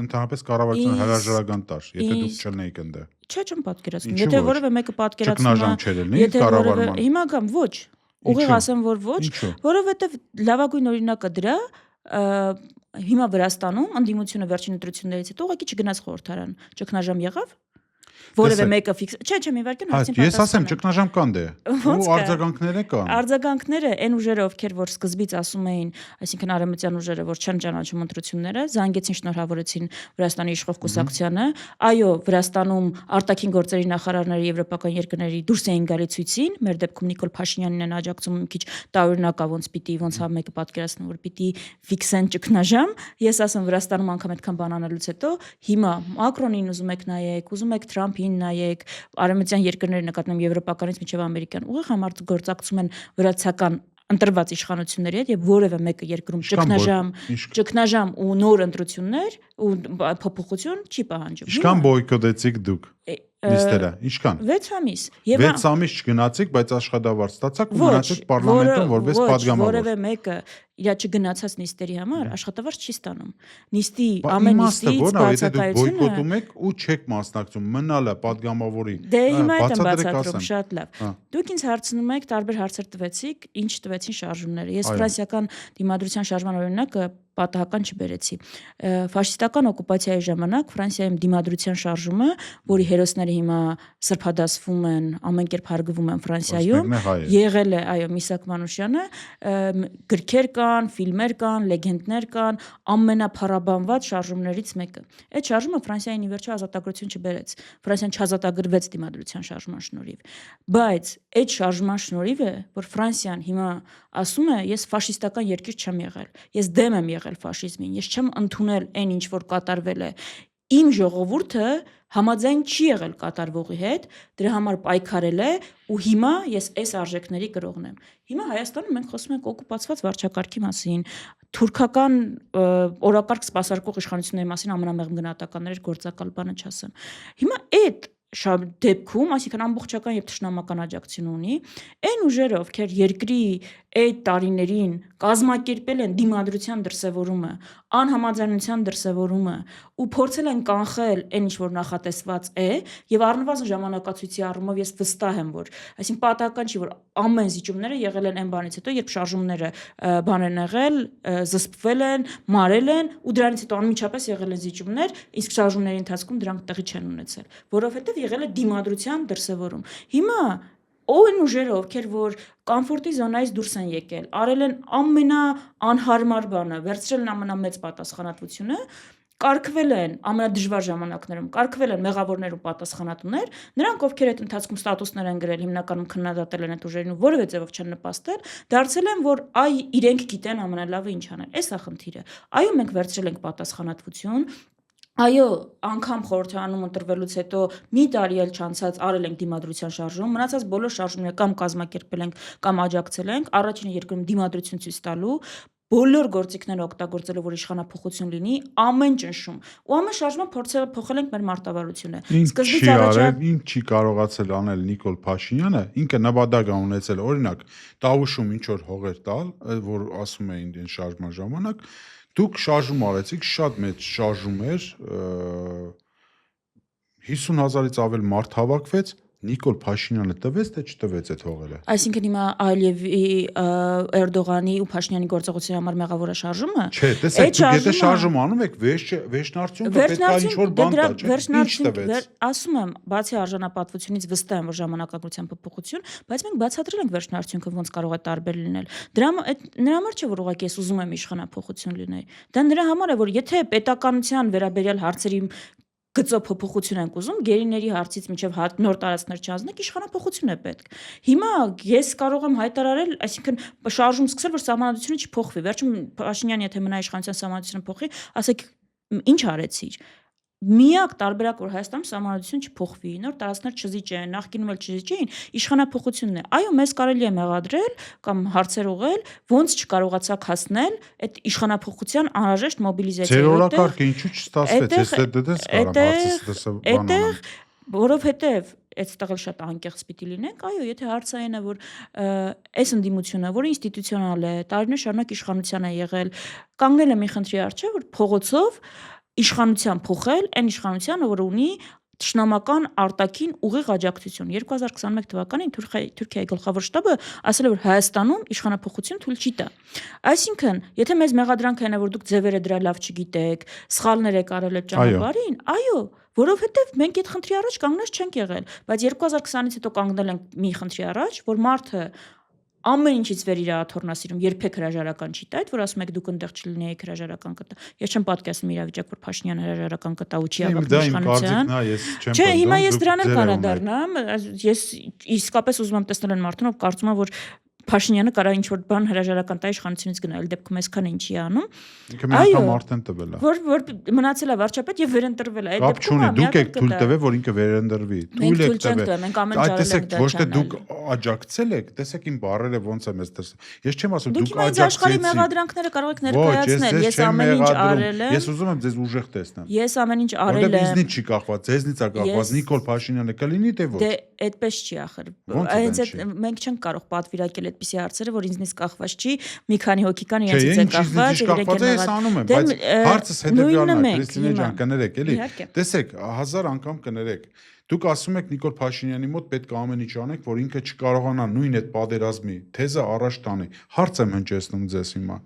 ընդհանրապես կառավարությունը հրաժարական տար, եթե դուք չլինեիք այնտեղ։ Չէ, չեմ պատկերացնում։ Եթե որևէ մեկը պատկերացնում է, ճգնաժամ չէր լինի կառավարման։ հիմա կամ ոչ, ուղիղ ասեմ, որ ոչ, որովհետև լավագույն օրինակը դրա հիմա Վրաստանում ընդդիմությունը վերջին ընտրություններից հետո ուղղակի չգնաց խորհրդարան։ Ճգնաժամ եղավ։ Որևէ մեկը ֆիքս։ Չէ, մի վարքան հարցին պատասխան։ Ես ասեմ, ճգնաժամ կան դե։ Ու արձագանքները կան։ Արձագանքները այն ուժերը, ովքեր որ սկզբից ասում էին, այսինքն արևմտյան ուժերը, որ չեն ճանաչում ընտրությունները, զանգեցին, շնորհավորեցին Վրաստանի իշխող կուսակցությանը։ Այո, Վրաստանում արտաքին գործերի նախարարները եվրոպական երկրների դուրս էին գալի ցույցին, մեր դեպքում Նիկոլ Փաշինյանին են աջակցում մի քիչ տարօրինակ է, ոնց հա մեկը պատկերացնում, որ պիտի ֆիքսեն ճգնաժամ։ Ես ասում Վրաստանում անգամ այդքան բան անելուց հետո հիմա Մակրոնին ուզում եք նայեք, ուզում եք Թրամփին նայեք, արևմտյան երկրների նկատմամբ եվրոպականից մինչև ամերիկյան ուղիղ համագործակցում են վրացական ընտրված իշխանությունների հետ եւ որևէ մեկը երկրում ճգնաժամ ու նոր ընտրություններ ու փոփոխություն չի պահանջում։ Ինչքան բոյկոտեցիք դուք նիստերը, ինչքան։ 6 ամիս։ 6 ամիս չգնացիք, բայց աշխատավարձ ստացաք ու մնացեք պարլամենտում որպես падգամավոր։ Որևէ մեկը իր չգնացած նիստերի համար աշխատավարձ չի ստանում։ Նիստի ամեն նիստից բացակայությունը բոյկոտում եք ու չեք մասնակցում, մնալը падգամավորի։ Դե հիմա այդ եմ բացատրում, շատ լավ։ Դուք ինձ հարցնում եք, տարբեր հարցեր տվեցիք, ինչ տվեցին շարժումները։ Ես ֆրանսիական դիմադրության շարժման օրինակը պատահական չբերեցի։ Ֆաշիստական օկուպացիայի ժամանակ Ֆրանսիայում դիմադրության շարժումը, որի հերոսները հիմա սրբադասվում են, ամեն կերպ հարգվում են Ֆրանսիայում, եղել է, այո, Միսակ Մանուշյանը, գրքեր կան, ֆիլմեր կան, լեգենդներ կան, ամենափառաբանված շարժումներից մեկը։ Այդ շարժումը Ֆրանսիային ի վերջո ազատագրություն չբերեց։ Ֆրանսիան չազատագրվեց դիմադրության շարժման շնորհիվ։ Բայց այդ շարժման շնորհիվ է, որ Ֆրանսիան հիմա ասում է, ես ֆաշիստական երկիր չեմ եղել։ Ես դեմ եմ եղել ֆաշիզմին, ես չեմ ընդունել այն ինչ որ կատարվել է։ Իմ ժողովուրդը համաձայն չի եղել կատարվողի հետ, դրա համար պայքարել է ու հիմա ես այս արժեքների կրողն եմ։ Հիմա Հայաստանում մենք խոսում ենք օկուպացված վարչակարգի մասին, թուրքական օրակարգ սպասարկող իշխանությունների մասին ամենամեղմ գնահատականներ գործակալ բանը չասեմ։ Հիմա այդ դեպքում, այսինքն ամբողջական եւ թշնամական աջակցություն ունի, այն ուժերը, ովքեր երկրի այդ տարիներին կազմակերպել են դիմադրության դրսևորումը, անհամաձայնության դրսևորումը ու փորձել են կանխել այն ինչ որ նախատեսված է եւ առնվազն ժամանակացույցի առումով ես վստահ եմ որ այսինքն պատահական չի որ ամեն զիջումները եղել են այն բանից հետո երբ շարժումները բան են եղել զսպվել են մարել են ու դրանից հետո անմիջապես եղել են զիջումներ իսկ շարժումների ընթացքում դրանք տեղի չեն ունեցել որովհետեւ եղել է դիմադրության դրսևորում հիմա Այն ուժերը, ովքեր որ կոմֆորտի զոնայից դուրս են եկել, արել են ամենաանհարմար բանը, վերցրել են ամենամեծ պատասխանատվությունը, կարգվել են ամենադժվար ժամանակներում, կարգվել են մեղավորներ ու պատասխանատուներ, նրանք ովքեր այդ ընթացքում ստատուսներ են գրել, հիմնականում քննադատել են այդ ուժերին ու որևէ ձևով չեն նպաստել, դարձել են, որ այ իրենք գիտեն ամենալավը ինչ անեն։ Էս է խնդիրը։ Այո, մենք վերցրել ենք պատասխանատվություն Այո, անգամ խորհրդարանում ընտրվելուց հետո մի տարի էլ չանցած արել ենք դիմադրության շարժում, մնացած բոլոր շարժումները կամ կազմակերպել ենք, կամ աջակցել ենք, առաջինը երկրում դիմադրություն ցույց տալու, բոլոր գործիքները օգտագործելով որ իշխանափոխություն լինի, ամեն ճնշում։ Ու ամեն շարժման փոխել ենք մեր մարտավարությունը։ Սկզբից առաջ ինչ չի կարողացել անել Նիկոլ Փաշինյանը, ինքը նպատակ է ունեցել, օրինակ, Տավուշում ինչ որ հողեր տալ, որ ասում էին այն շարժման ժամանակ Դուք շարժում արեցիք, շատ մեծ շարժում էր, 50,000-ից ավել մարդ հավաքվեց, Նիկոլ Փաշինյանը տվեց, թե չտվեց այդ հողերը։ Այսինքն հիմա Ալիևի, Էրդողանի ու Փաշինյանի գործողության համար մեղավոր է շարժումը։ Չէ, տեսեք, դուք եթե շարժում անում եք, վերջնարդյունքը պետք է ինչ-որ բան տա, չէ՞։ Ինչ տվեց։ Ասում եմ, բացի արժանապատվությունից վստահ եմ, որ ժամանակագրության փոփոխություն, բայց մենք բացատրել ենք վերջնարդյունքը ոնց կարող է տարբեր լինել։ Նրա համար չէ, որ ուղղակի ես ուզում եմ իշխանափոխություն լինի։ Դա նրա համար է, որ եթե պետականության վերաբերյալ հարցերի գծով փոփոխություն ենք ուզում, գերիների հարցից մինչև նոր տարածքներ չանցնենք, իշխանափոխություն է պետք։ Հիմա ես կարող եմ հայտարարել, այսինքն շարժում սկսել, որ սահմանադրությունը չփոխվի։ Վերջում Փաշինյանը եթե մնա իշխանության սահմանադրությունը փոխի, ասեք ինչ արեցիր։ Միակ տարբերակ որ Հայաստանում սահմանադրություն չփոխվի, նոր տարածքներ չզիջեն, նախկինում էլ չզիջեին, իշխանափոխությունն է։ Այո, մեզ կարելի է մեղադրել կամ հարցեր ուղղել, ոնց չկարողացաք հասնել այդ իշխանափոխության անհրաժեշտ մոբիլիզացիայի։ Ձեր օրակարգը ինչու չստացվեց, ես դες կարամ հարցս դες բանանամ։ որովհետև այդտեղ էլ շատ անկեղծ պիտի լինենք, այո, եթե հարցը այն է, որ այս ընդդիմությունը, որը ինստիտուցիոնալ է, տարիներ շարունակ իշխանության է եղել, կանգնել է մի խնդրի առջև, որ փողոցով իշխանության փոխել այն իշխանությանը, որը ունի Թշնամական արտաքին ուղիղ աջակցություն 2021 թվականին Թուրքիայի գլխավոր շտաբը ասել է, որ Հայաստանում իշխանափոխություն թույլ չի տա։ Այսինքն, եթե մեզ մեղադրանք են, որ դուք ձևերը դրա լավ չգիտեք, սխալներ եք արել այդ ճանապարհին, այո, որովհետև մենք այդ խնդրի առաջ կանգնած չենք եղել, բայց 2020-ից հետո կանգնել ենք մի խնդրի առաջ, որ մարդը ամեն ինչից վեր իր աթոռնասիրում երբեք հրաժարական չի տա, այդ որ ասում եք դուք այնտեղ չլինեիք հրաժարական կտա։ Ես չեմ պատկերացնում իրավիճակ, որ Փաշինյանը հրաժարական կտա ու չի աղաղ իշխանության։ Չէ, հիմա ես դրան եմ անդրադառնամ, ես իսկապես ուզում եմ տեսնել այն մարդուն, ով կարծում է, որ Փաշինյանը կարող ինչ-որ բան հրաժարական տա իշխանությունից գնալ, դեպքում այսքան ինչի անում։ Այո, արդեն տվել է։ Որ մնացել է վարչապետ եւ վերընտրվել է։ Այդ դեպքում դուք եք թույլ տվել, որ ինքը վերընտրվի։ Թույլ եք տվել։ Մենք ամեն ճարել ենք դա։ Ոչ թե դուք աջակցել եք, տեսեք իմ բառերը ոնց եմ ես դրսել։ Ես չեմ ասում դուք աջակցեցիք։ Դուք իմ աշխարհի մեղադրանքները կարող եք ներկայացնել։ Ես ամեն ինչ արել եմ։ Ես ուզում եմ ձեզ ուժեղ տեսնեմ։ Ես ամեն ինչ արել եմ։ Որտեղ իզնից չի կախված, ձեզնից է կախված, Նիկոլ Փաշինյանը կլինի թե ոչ։ Դե այդպես չի ախր։ Հենց այդ մենք չենք կարող պատվիրակել այդպիսի հարցերը, որ ինձնից կախված չի, մի քանի հոգի կան իրենցից է կախված, իրենք են ես անում եմ, բայց հարցս հետեւյալն է, Քրիստինե ջան, կներեք, էլի։ Տեսեք, 1000 անգամ կներեք։ Դուք ասում եք Նիկոլ Փաշինյանի մոտ պետք է ամեն ինչ անեք, որ ինքը չկարողանա նույն այդ պատերազմի թեզը առաջ տանի։ Հարց եմ հնչեցնում ձեզ հիմա։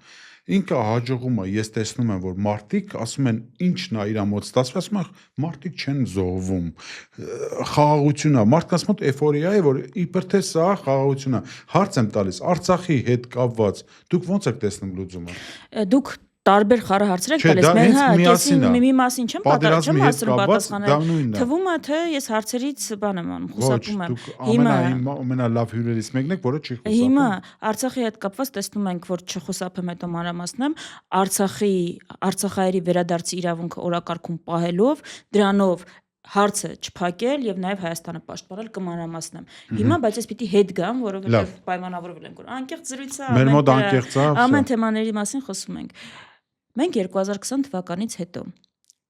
Ինքը հաջողում է, ես տեսնում եմ, որ մարդիկ ասում են ինչն է իր մոտ ստացվում, ասում են մարդիկ չեն զոհվում։ Խաղաղություն է, մարդկանց մոտ էֆորիա է, որ իբր թե սա խաղաղություն է։ Հարց եմ տալիս, Արցախի հետ կապված, դուք ո՞նց եք տեսնում լուծումը։ Դուք տարբեր խառը հարցեր եք տալիս, մենք հա, կեսին մի մասին չեմ հասցնում պատասխանել։ Թվում է, թե ես հարցերից բան եմ անում, խուսափում եմ։ Հիմա ամենալավ հյուրերից մեկն եք, որը չի խուսափում։ Հիմա Արցախի հետ կապված տեսնում ենք, որ չխուսափեմ, հետո մանրամասնեմ, Արցախայերի վերադարձի իրավունքը օրակարգում պահելով, դրանով հարցը չփակել եւ նաեւ Հայաստանը պաշտպանել կմանրամասնեմ։ Հիմա բայց ես պիտի հետ գամ, որովհետեւ պայմանավորվել ենք, որ անկեղծ զրույց է, մեր մոտ անկեղծ է, ամեն թեմաների մասին խոսում ենք։ Մենք 2020 թվականից հետո,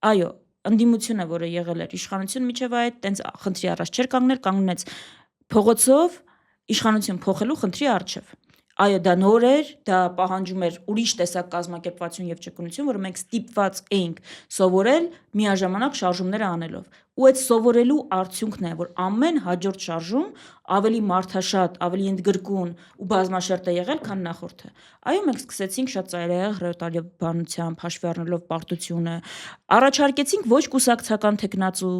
այո, ընդդիմությունը, որը եղել էր իշխանություն միջև այդ, տենց խնդրի առաջ չէր կանգնել, կանգնեց փողոցով իշխանություն փոխելու խնդրի առջև։ Այո, դա նոր էր, դա պահանջում էր ուրիշ տեսակ կազմակերպվածություն եւ ճկունություն, որը մենք ստիպված էինք սովորել միաժամանակ շարժումները անելով։ Ու այդ սովորելու արդյունքն է, որ ամեն հաջորդ շարժում ավելի մարդաշատ, ավելի ընդգրկուն ու բազմաշերտ է եղել, քան նախորդը։ Այո, մենք սկսեցինք շատ ծայրահեղ հրետանաբանությամբ, հաշվի առնելով պարտությունը, առաջարկեցինք ոչ կուսակցական տեխնացու,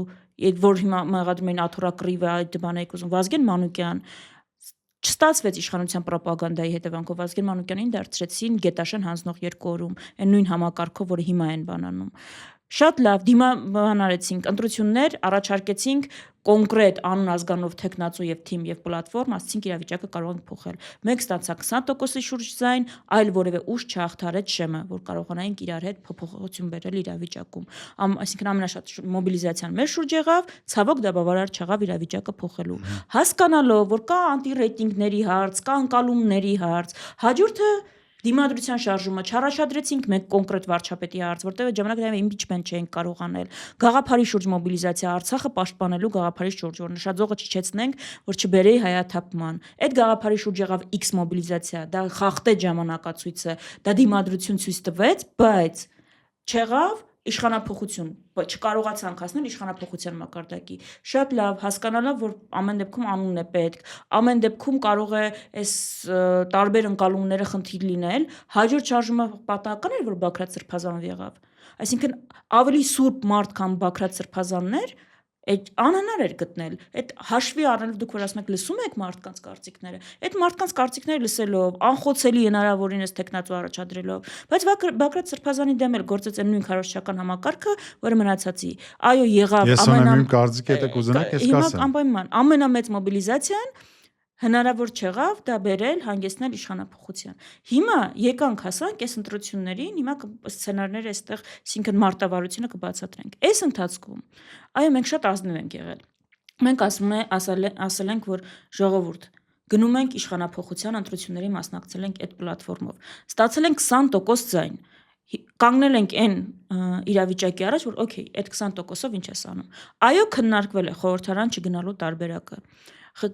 որ հիմա մեղադրում էին աթոռակռիվ է այդ բանը եք ուզում, Վազգեն Մանուկյան, չստացվեց իշխանության պրոպագանդայի հետևանքով Վազգեն Մանուկյանին դարձրեցին գետաշեն հանձնող 2 օրում, այն նույն համակարգով, որը հիմա են բանանում։ Շատ լավ, դիմաբան արեցինք, ընտրություններ, առաջարկեցինք կոնկրետ անուն ազգանով տեխնացու եւ թիմ եւ պլատֆորմ, ասացինք իրավիճակը կարող ենք փոխել։ Մենք ստացանք 20%-ի շուրջ ձայն, այլ որևէ ուժ չհաղթարեց շեմը, որ կարողանայինք իրար հետ փոփոխություն բերել իրավիճակում։ Այսինքն ամենաշատ մոբիլիզացիան մեր շուրջ եղավ, ցավոք դա բավարար չեղավ իրավիճակը փոխելու։ Հասկանալով, որ կա անտի-ռեյտինգների հարց, կա անկալումների հարց, հաջորդը Դիմադրության շարժումը չառաջադրեցինք մենք կոնկրետ վարչապետի հարց, որտեղ ժամանակ դեպի իմպիչմենտ չէինք կարող անել։ Գաղափարի շուրջ մոբիլիզացիա, Արցախը պաշտպանելու գաղափարի շուրջ, որ նշաձողը չիջեցնենք, որ չբերեի հայաթափման։ Այդ գաղափարի շուրջ եղավ X մոբիլիզացիա, դա խախտեց ժամանակացույցը, դա դիմադրություն ցույց տվեց, բայց չեղավ իշխանափոխություն, չկարողացանք հասնել իշխանափոխության մակարդակի։ Շատ լավ, հասկանալով, որ ամեն դեպքում անունն է պետք, ամեն դեպքում կարող է այս տարբեր ընկալումները խնդիր լինել, հաջորդ շարժումը պատահական էր, որ Բաքրատ Սրբազանով եղավ։ Այսինքն ավելի սուրբ մարդ, քան Բաքրատ Սրբազաններ, այդ անհնար էր գտնել։ Այդ հաշվի առնելով դուք որ ասում եք լսում եք մարդկանց կարծիքները, այդ մարդկանց կարծիքները լսելով, անխոցելի հնարավորինս տեխնացու առաջադրելով, բայց Բաքրատ Սրբազանի դեմ էլ գործեց այն նույն քարոզչական համակարգը, որը մնացածի։ Այո, եղավ ամենամեծ կարծիք եք ուզենաք ես կասեմ։ Հիմա անպայման ամենամեծ մոբիլիզացիան հնարավոր չեղավ դա բերել հանգեցնել իշխանափոխության։ Հիմա եկանք հասանք այս ընտրություններին, հիմա սցենարները այստեղ, այսինքն մարտավարությունը կբացատրենք։ Այս ընթացքում այո մենք շատ ազնիվ ենք եղել։ Մենք ասել ենք, որ ժողովուրդ գնում ենք իշխանափոխության ընտրությունների մասնակցել ենք այդ պլատֆորմով։ Ստացել ենք 20% ձայն։ կանգնել ենք այն իրավիճակի առաջ, որ օքեյ, այդ 20%-ով ինչ ես անում։ Այո, քննարկվել է խորհրդարան չգնալու տարբերակը։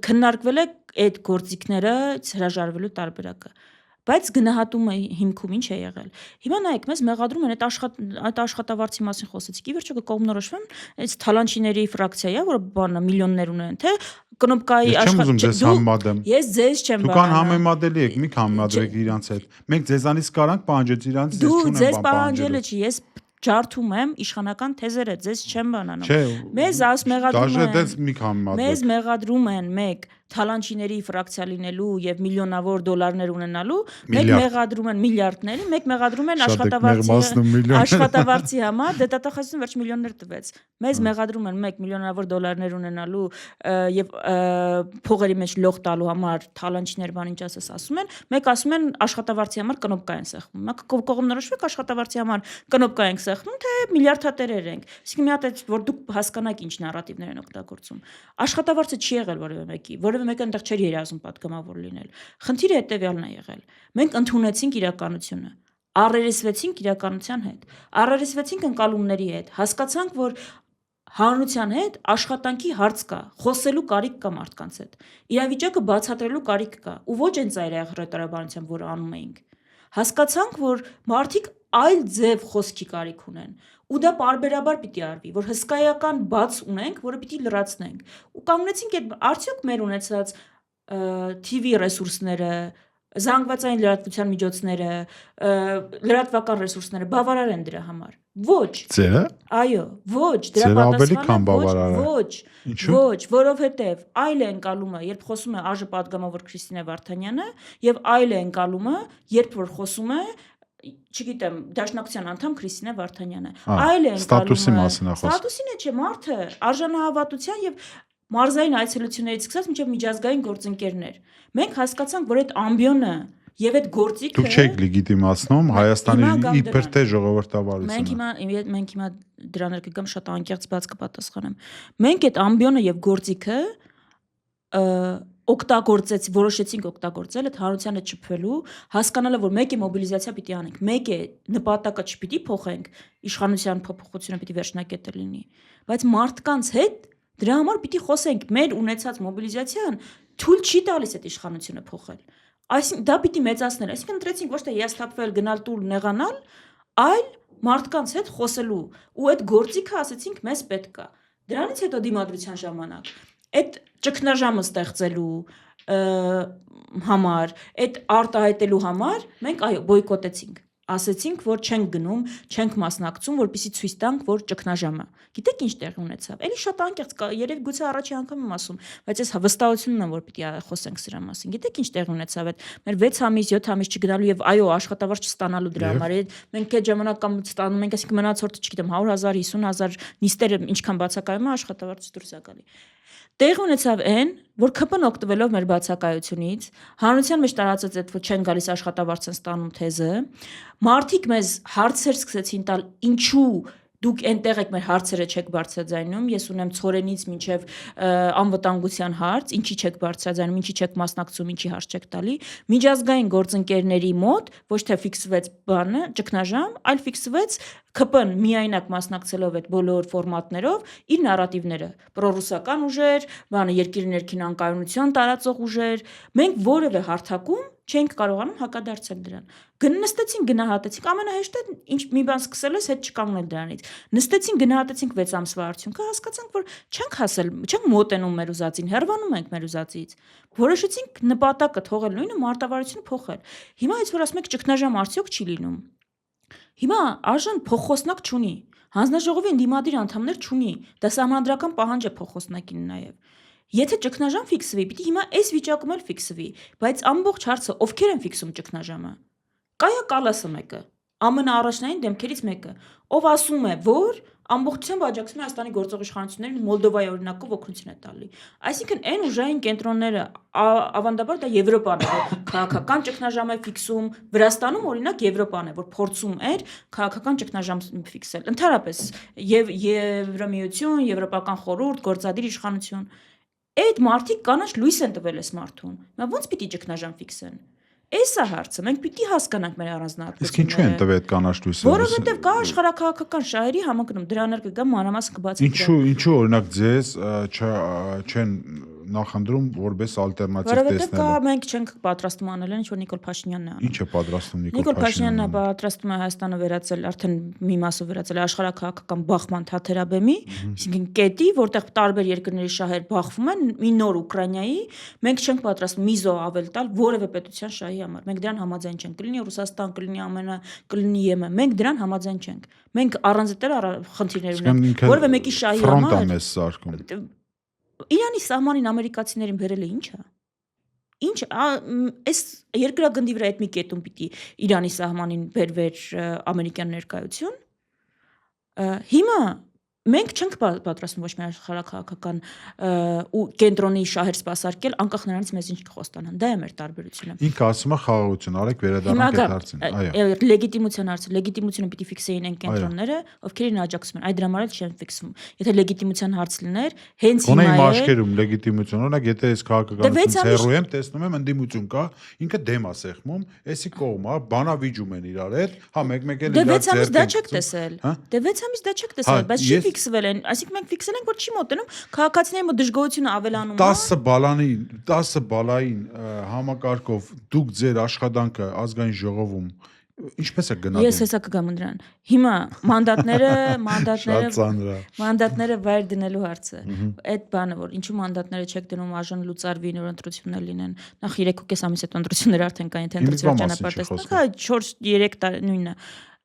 Քննարկվել է այդ գործիքները հրաժարվելու տարբերակը։ Բայց գնահատումը հիմքում ինչ է եղել։ Հիմա նայեք, մեզ մեղադրում են այդ աշխատավարձի մասին խոսեցիք։ Ի վերջո կողմնորոշվեն այս թալանչիների ֆրակցիա, որը բանը միլիոններ ունեն, թե կնոպկայի ես ձեզ չեմ բանանում։ Դուք անհամեմատելի եք, մի համեմատեք իրանց հետ։ Մենք ձեզանից կարանք պահանջել իրանց, ձեզ չունենք բան պահանջել։ Դու ձեզ պահանջելը չի, ես ջարդում եմ իշխանական թեզերը, ձեզ չեմ բանանում։ Մեզ մեղադրում են մեկ թալանչիների ֆրակցիա լինելու եւ միլիոնավոր դոլարներ ունենալու, մեկ մեղադրում են միլիարդների, մեկ մեղադրում են աշխատավարձի համար, դե դատախազությունը վերջ միլիոններ տվեց։ Մեզ մեղադրում են մեկ միլիոնավոր դոլարներ ունենալու եւ փողերի մեջ լող տալու համար թալանչիներ բան ինչ ասում են, մեկ ասում են աշխատավարձի համար կնոպկա են սեղմում։ Մա կողմնորոշվեք աշխատավարձի համար կնոպկա ենք սեղմում, թե միլիարդատերեր ենք։ Իսկ մի հատ որ դուք հասկանաք ինչ նարատիվներ են օգտագործում։ Աշխատավարձը չի եղել որևէ մեկի, որևէ մեկը այնտեղ չէր երազում պատգամավոր լինել։ Խնդիրը հետեւյալն է եղել։ Մենք ընդունեցինք իրականությունը, առերեսվեցինք իրականության հետ, առերեսվեցինք ընկալումների հետ, հասկացանք, որ հանրության հետ աշխատանքի հարց կա, խոսելու կարիք կա մարդկանց հետ, իրավիճակը բացատրելու կարիք կա, ու ոչ այն ծայրահեղ հռետորաբանությամբ, որը անում էինք։ Հասկացանք, որ մարդիկ այլ ձև խոսքի կարիք ունեն, ու դա պարբերաբար պիտի արվի, որ հսկայական բաց ունենք, որը պիտի լրացնենք։ Ու կանգնեցինք այդ արդյոք մեր ունեցած TV ռեսուրսները, զանգվածային լրատվության միջոցները, լրատվական ռեսուրսները բավարար են դրա համար։ Ոչ։ Ձերը։ Այո, ոչ, դրա պատասխանը ոչ, որովհետև այլ է ընկալումը, երբ խոսում է ԱԺ պատգամավոր Քրիստինե Վարդանյանը, եւ այլ է ընկալումը, երբ որ խոսում է չգիտեմ, դաշնակցության անդամ Քրիստինե Վարդանյանը։ Այլ է ստատուսի մասին է խոսքը։ Ստատուսին է, չէ, մարդը արժանահավատության եւ մարզային այցելություններից սկսած մինչեւ միջազգային գործընկերներ։ Մենք հասկացանք, որ այդ ամբիոնը եւ այդ գործիքը դուք չեք լեգիտիմացնում Հայաստանի իբր թե ժողովրդավարությունը։ Մենք հիմա դրան կգամ շատ անկեղծ բաց կպատասխանեմ։ Մենք այդ ամբիոնը եւ գործիքը որոշեցինք օգտագործել այդ հանրությանը չփվելու, հասկանալը, որ մեկ է մոբիլիզացիա պիտի անենք, մեկ է նպատակը չպիտի փոխենք, իշխանության փոփոխությունը պիտի վերջնակետը լինի, բայց մարդկանց հետ դրա համար պիտի խոսենք, մեր ունեցած մոբիլիզացիան թույլ չի տալիս այդ իշխանությունը փոխել։ Այսինքն դա պիտի մեծացնել, այսինքն ընտրեցինք ոչ թե հիասթափվել, գնալ տուր, նեղանալ, այլ մարդկանց հետ խոսելու, ու այդ գործիքը ասեցինք մեզ պետք է։ Դրանից հետո դիմադրության ժամանակ այդ ճգնաժամը ստեղծելու համար, այդ արտահայտելու համար մենք այո բոյկոտեցինք, ասեցինք, որ չենք գնում, չենք մասնակցում, որպեսզի ցույց տանք, որ ճգնաժամը։ Գիտեք ինչ տեղի ունեցավ։ Էլի շատ անկեղծ, երևի գուցե առաջի անգամ եմ ասում, բայց այս վստահությունն է, որ պիտի խոսենք սրա մասին։ Գիտեք ինչ տեղի ունեցավ այդ մեր 6 ամիս, 7 ամիս չգնալու եւ այո, աշխատավարձ չստանալու դրա համար։ Մենք այդ ժամանակ կամ ստանում ենք, այսինքն մնացորդը, չգիտեմ, 100,000, 50,000 նիստերը ինչքան բացակայում է, աշխատավարձը դուրս է գալի։ Տեղ ունեցավ այն, որ ԿՊ-ն օգտվելով մեր բացակայությունից, հանրության մեջ տարածած այդ որ չեն գալիս աշխատավարձ են ստանում թեզը, մարդիկ մեզ հարցեր սկսեցին տալ, ինչու դուք այնտեղ եք մեր հարցերը չեք բարձրաձայնում, ես ունեմ ցորենից մինչև անվտանգության հարց, ինչի չեք բարձրաձայնում, ինչի չեք մասնակցում, ինչի հարց չեք տալի, միջազգային գործընկերների մոտ ոչ թե ֆիքսվեց բանը, ճգնաժամ, այլ ֆիքսվեց ԿՊ-ն միայնակ մասնակցելով այդ բոլոր ֆորմատներով իր նարատիվները, պրոռուսական ուժեր, բանը երկրի ներքին անկայունություն տարածող ուժեր, մենք որևէ հարթակում չենք կարողանում հակադարձել դրան։ Նստեցին գնահատեցինք, ամենահեշտը ինչ մի բան սկսել ես, հետ չկանգնել դրանից։ Նստեցին գնահատեցինք 6 ամսվա արդյունքը, հասկացանք, որ չենք հասել, չենք մոտենում մեր ուզածին, հեռանում ենք մեր ուզածից։ Որոշեցինք նպատակը թողել նույնը, մարտավարությունը փոխել։ Հիմա այս որ ասում եք ճգնաժամ արդյոք չի լինում։ Հիմա ԱԺ-ն փոխոսնակ չունի, հանձնաժողովի ընդդիմադիր անդամներ չունի, դա սահմանադրական պահանջ է փոխոսնակին նաև։ Եթե ճգնաժամ ֆիքսվի, պիտի հիմա այս վիճակում էլ ֆիքսվի, բայց ամբողջ հարցը ովքեր են ֆիքսում ճգնաժամը։ Կայա Կալասը մեկը, ամենաառաջնային դեմքերից մեկը, ով ասում է, որ ամբողջությամբ աջակցում է Հայաստանի գործող իշխանություններին Մոլդովայի օրինակով օգնություն է տալի։ Այսինքն այն ուժային կենտրոնները, ավանդաբար դա Եվրոպան է, որ քաղաքական ճգնաժամ է ֆիքսում, Վրաստանում օրինակ Եվրոպան է, որ փորձում էր քաղաքական ճգնաժամ ֆիքսել։ Ընդհանրապես Եվրամիություն, Եվրոպական խորհուրդ, գործադիր իշխանություն։ Այդ մարդիկ կանաչ լույս են տվել այս մարդուն։ Նա ո՞նց պիտի ճգնաժամ ֆիքսեն։ Էս է հարցը, մենք պիտի հասկանանք մեր առանձնահատկությունները։ Իսկ ինչու են տվել այդ կանաչ լույսը։ Որովհետև կա աշխարհակահաղական շահերի համակրում, դրաներ կգա մանրամասն կբացատրեմ։ Ինչու օրինակ ձեզ չեն նախընտրում որպես ալտերնատիվ Որովհետև տեսնելու։ կա մենք չենք պատրաստում անել այն, ինչ որ Նիկոլ Փաշինյանն է անում։ Ինչ է պատրաստում Նիկոլ Փաշինյանն է պատրաստում է Հայաստանը վերածել, արդեն մի մասով վերածել աշխարհակահաղական բախման թաթերաբեմի, այսինքն կետի, որտեղ տարբեր երկրների շահեր բախվում են մի նոր Ուկրաինայի, մենք չենք պատրաստվում մի զոհ ավել տալ որևէ պետության շահի համար։ Մենք դրան համաձայն չենք։ Կլինի Ռուսաստան, կլինի ԱՄՆ, կլինի ԵՄ, մենք դրան համաձայն չենք։ Մենք առանձնատեր խնդիրներ ունենք։ Որևէ մեկի շահի համար ֆրոնտ է մեզ սարքում։ Իրանի սահմանին ամերիկացիներին բերելը ի՞նչ է։ Ինչ այս երկրագնդի վրա այդ մի կետում պիտի Իրանի սահմանին բերվեր ամերիկյան ներկայություն։ Հիմա մենք չենք պատրաստվում ոչ մի աշխարհակահաղական ու կենտրոնի շահեր սպասարկել, անկախ նրանից մեզ ինչ կխոստանան։ Դա է մեր տարբերությունը։ Ինքը ասում է խաղաղություն, արեք վերադառնանք այդ հարցին։ Այո, լեգիտիմության հարցը, լեգիտիմությունը պիտի ֆիքսեին այն կենտրոնները, ովքեր իրեն աջակցում են։ Այդ դրա համար էլ չեն ֆիքսվում։ Եթե լեգիտիմության հարց լիներ, հենց հիմա է աշկերում լեգիտիմություն, օրինակ եթե ես քաղաքականությունից հեռու եմ, տեսնում եմ ընդդիմություն կա, ինքը դեմ է սեղմում, էսի կողմ է, բանավիճում են իրար հետ, հա մեկ էլ իրար ձեռք։ Դե 6 ամիս դա չեք տեսել։ Դե 6 ամիս դա չեք տեսել, բայց չի ֆիքսվել են, այսինքն մենք ֆիքսել ենք, որ չի մոտենում, քաղաքացիների մոտ դժգոհությունը ավելանում է։ 10 բալային համակարգով դուք ձեր աշխատանքը ազգային ժողովում ինչպես է գնահատում։ Ես հեսա կգամ դրան։ Հիմա մանդատները վայր դնելու հարցը։ Այդ բանը որ ինչու մանդատները չեք դնում ԱԺ-ն լուծարվի, նոր ընտրություններ լինեն։ Նախ 3.5 ամիս այդ ընտրությունները արդեն կային, թե ընտրության ճանապարհ տեսնենք, հա 4-3 տարի նույնն է։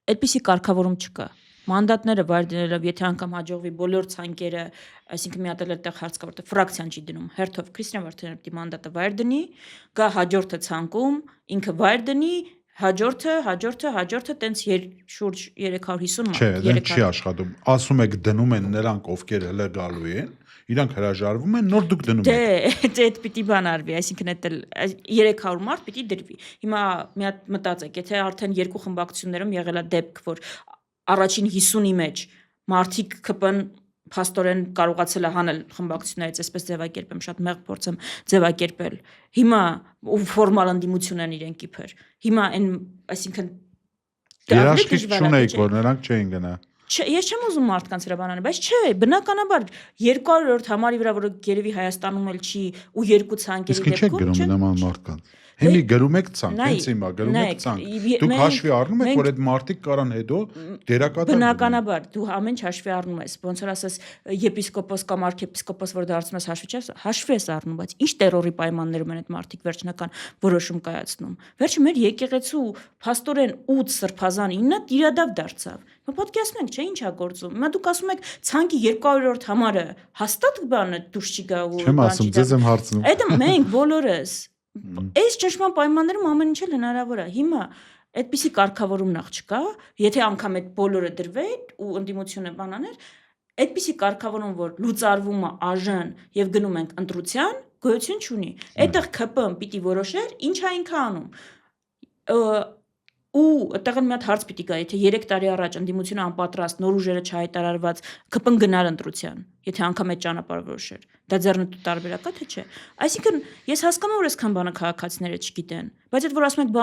Այդպիսի կարգավորում չկա։ Մանդատները վայր դնելով, եթե անգամ հաջողվի բոլոր ցանկերը, այսինքն մի հատ էլ այդտեղ հարց կա, որտեղ ֆրակցիան չի դնում, հերթով Քրիստիան Վարդանյանը պիտի մանդատը վայր դնի, գա հաջորդը ցանկում, ինքը վայր դնի, հաջորդը տենց շուրջ 350 մարդ։ Չէ, դեն չի աշխատում։ Ասում եք դնում են նրանք, ովքեր հələ գալու են, իրանք հրաժարվում են, նոր դուք դնում եք։ Դե այդ պիտի բան արվի, այսինքն այդ 300 մարդ պիտի դրվի։ Հիմա մի հատ մտածեք, եթե արդեն երկու խմբակցություններում եղել է դեպք, որ առաջին 50-ի մեջ մարդիկ ԿՊ-ն փաստորեն կարողացել է հանել խմբակցություններից, այսպես ձևակերպեմ, շատ մեղմ փորձեմ ձևակերպել։ Հիմա ֆորմալ ընդդիմություն են իրենք իբր։ Հիմա այն, այսինքն երաշխիք չունեիք, որ նրանք չէին գնա։ Չէ, ես չեմ ուզում մարդկանց վրա բանալ, բայց չէ, բնականաբար 200-րդ համարի վրա, որը երևի Հայաստանում էլ չի ու երկու ցանկերի դեպքում չէ։ Իսկ ինչ է գրում նման մարդկանց։ Հիմի գրում եք ցանկ, հենց հիմա գրում եք ցանկ։ Դուք հաշվի առնում եք, որ այդ մարդիկ կարան հետո դերակատար լինեն։ Բնականաբար դու ամեն ինչ հաշվի առնում ես, ոնց որ ասես եպիսկոպոս կամ արքեպիսկոպոս, որ դարձնում ես հաշվի չես, հաշվի ես առնում, բայց ինչ տերորի պայմաններում են այդ մարդիկ վերջնական որոշում կայացնում։ Վերջը մեր եկեղեցու փաստորեն 8 սրբազան 9-ը տիրադավ դարձավ։ Մենք պատկերացնում ենք, չէ՞, ինչ է գործում։ Հիմա դուք ասում եք ցանկի 200-րդ համարը հաստատ բանը դուրս չի գա ու չեմ ասում, ձեզ եմ հարցնում։ Այդ մենք բոլորս այս ճշմարիտ պայմաններում ամեն ինչ էլ հնարավոր է։ Հիմա այդպիսի կարգավորում նախ չկա, եթե անգամ այդ բոլորը դրվեր ու ընդդիմությունը բանաներ, այդպիսի կարգավորում, որ լուծարվում է ԱԺ-ն եւ գնում ենք ընտրության, գոյություն չունի։ Այդտեղ ԿՊ-ն պիտի որոշեր, ինչ է ինքը անում։ Ու այդտեղ մի հատ հարց պիտի գա, եթե 3 տարի առաջ ընդդիմությունը անպատրաստ նոր ուժերը չհայտարարված ԿՊ-ն գնար ընտրության, եթե անգամ այդ ճանապարհը որոշեր, դա ձեռնտու տարբերակ է թե չէ։ Այսինքն ես հասկանում եմ, որ այսքան բանը քաղաքացիները չգիտեն, բայց այդ որ ասում եք,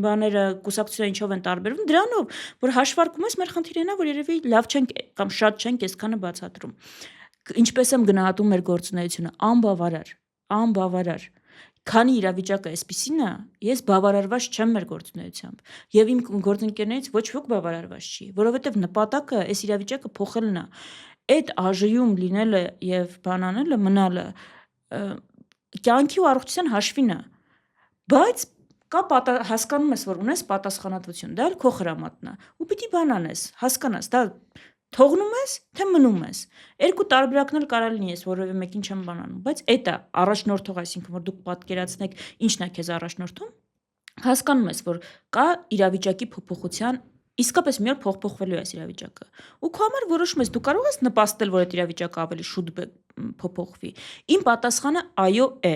բաները կուսակցությունները ինչով են տարբերվում, դրանով, որ հաշվարկում ես մեր խնդիրն է, որ երևի լավ չենք կամ շատ չենք այսքանը բացատրում։ Ինչպես եմ գնահատում մեր գործունեությունը, անբավարար։ Քանի իրավիճակը այսպիսին է, ես բավարարված չեմ մեր գործունեությամբ եւ իմ գործընկերներից ոչ ոք բավարարված չի, որովհետեւ նպատակը այս իրավիճակը փոխելն է։ Այդ ԱԺ-ում լինելը եւ բանանելը մնալը կյանքի ու առողջության հաշվին է, բայց կա հասկանում ես, որ ունես պատասխանատվություն, դա էլ քո խրամատն է ու պիտի բանանես, հասկանաս, դա թողնում ես, թե մնում ես։ Երկու տարբերակն էլ կարա լինի, ես որևէ մեկին չեմ բանանում, բայց այդ է առաջնորդող, այսինքն որ դուք պատկերացնեք ինչն է քեզ առաջնորդում, հասկանում ես, որ կա իրավիճակի փոփոխության, իսկապես մի օր փոխվելու է այս իրավիճակը։ Ու քո համար որոշում ես, դու կարող ես նպաստել, որ այդ իրավիճակը ավելի շուտ փոփոխվի։ Իմ պատասխանը այո է։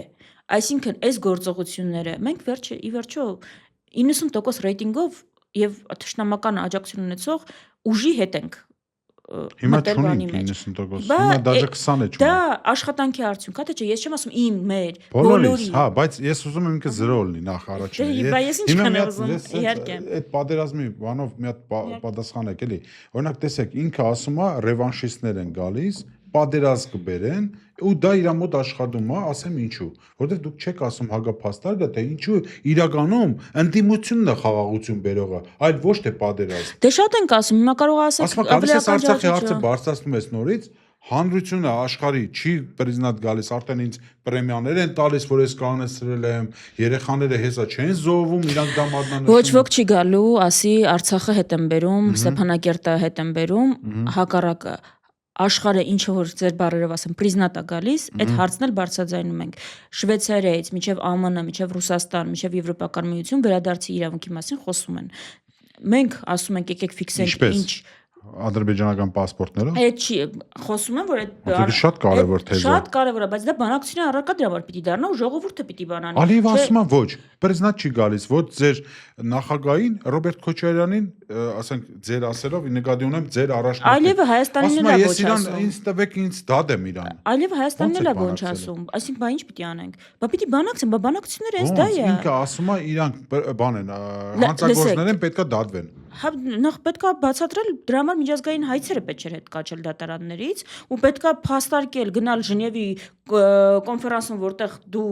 Այսինքն այս գործողությունները մենք ի վերջո 90% ռեյտինգով եւ թշնամական աջակցություն ունեցող ուժի հետ ենք Հիմա չունենք 90%, հիմա դաժե 20 է չունենք։ Դա աշխատանքի արդյունք է, թե չէ, ես չեմ ասում իմ, մեր, բոլորի։ Հա, բայց ես ուզում եմ ինքը 0 լինի նախ առաջինը։ Բայց ես ինչ կանեմ ուզում, իհարկե։ Այդ պատերազմի բանով մի հատ պատասխան եք էլի։ Օրինակ տեսեք, ինքը ասում է ռևանշիստներ են գալիս, պատերազմ կբերեն ու դա իր մոտ աշխատում է, ասեմ ինչու, որովհետև դուք չեք ասում հագապաստարկը, թե ինչու իրականում ընդդիմությունն է խաղաղություն բերողը, այլ ոչ թե պատերազմ։ Դե շատ ենք ասում, հիմա կարող ասեք, ասում գալիս է Արցախի հարցը բարձրացնում ես նորից, հանրությունը աշխարհի չի պրեզիդենտ գալիս, արդեն ինձ պրեմիաներ են տալիս, որ ես կանեցրել եմ, երեխաները հեսա չեն զոհվում, իրանք դա մատնանշում։ Ոչ ոք չի գալու, ասի Արցախը հետ եմ բերում, Ստեփանակերտը հետ եմ բերում, հակառակը աշխարհը ինչը որ ձեր բառերով ասեմ պրիզնատ է գալիս, այդ հարցն էլ բարձրաձայնում ենք։ Շվեյցարիայից մինչև ԱՄՆ, մինչև Ռուսաստան, մինչև Եվրոպական միություն վերադարձի իրավունքի մասին խոսում են։ Մենք ասում ենք եկեք ֆիքսենք ինչ ադրբեջանական պասպորտներով։ Այդ չի, խոսում եմ, որ այդ շատ կարևոր թեզ է։ Շատ կարևոր է, բայց դա բանակցության առարկա դրա համար պիտի դառնա ու ժողովուրդը պիտի բանանի։ Ալիևը ասում է ոչ, պրեզիդենտ չի գալիս, ոչ ձեր նախագահային Ռոբերտ Քոչարյանին, ասենք ձեր ասելով նկատի ունեմ ձեր առաջնորդը։ Ալիևը Հայաստանին էլ է ոչ ասում։ Ասում է ես իրան ինձ տվեք ինձ դադեմ իրան։ Ալիևը Հայաստանին էլ է ոչ ասում։ Այսինքն բա ինչ պիտի անենք։ Բա պիտի բանակցեն, բա բանակցությունները էս դա է։ Ինքը ասում է իրանք բան են, հանցագործներ են պետքա դադվեն։ Հա նախ պետքա բացատրել դրա համար միջազգային հայցերը պետք չէր հետ կաչել դատարաններից ու պետքա փաստարկել գնալ Ժնևի կոնֆերանսում որտեղ դու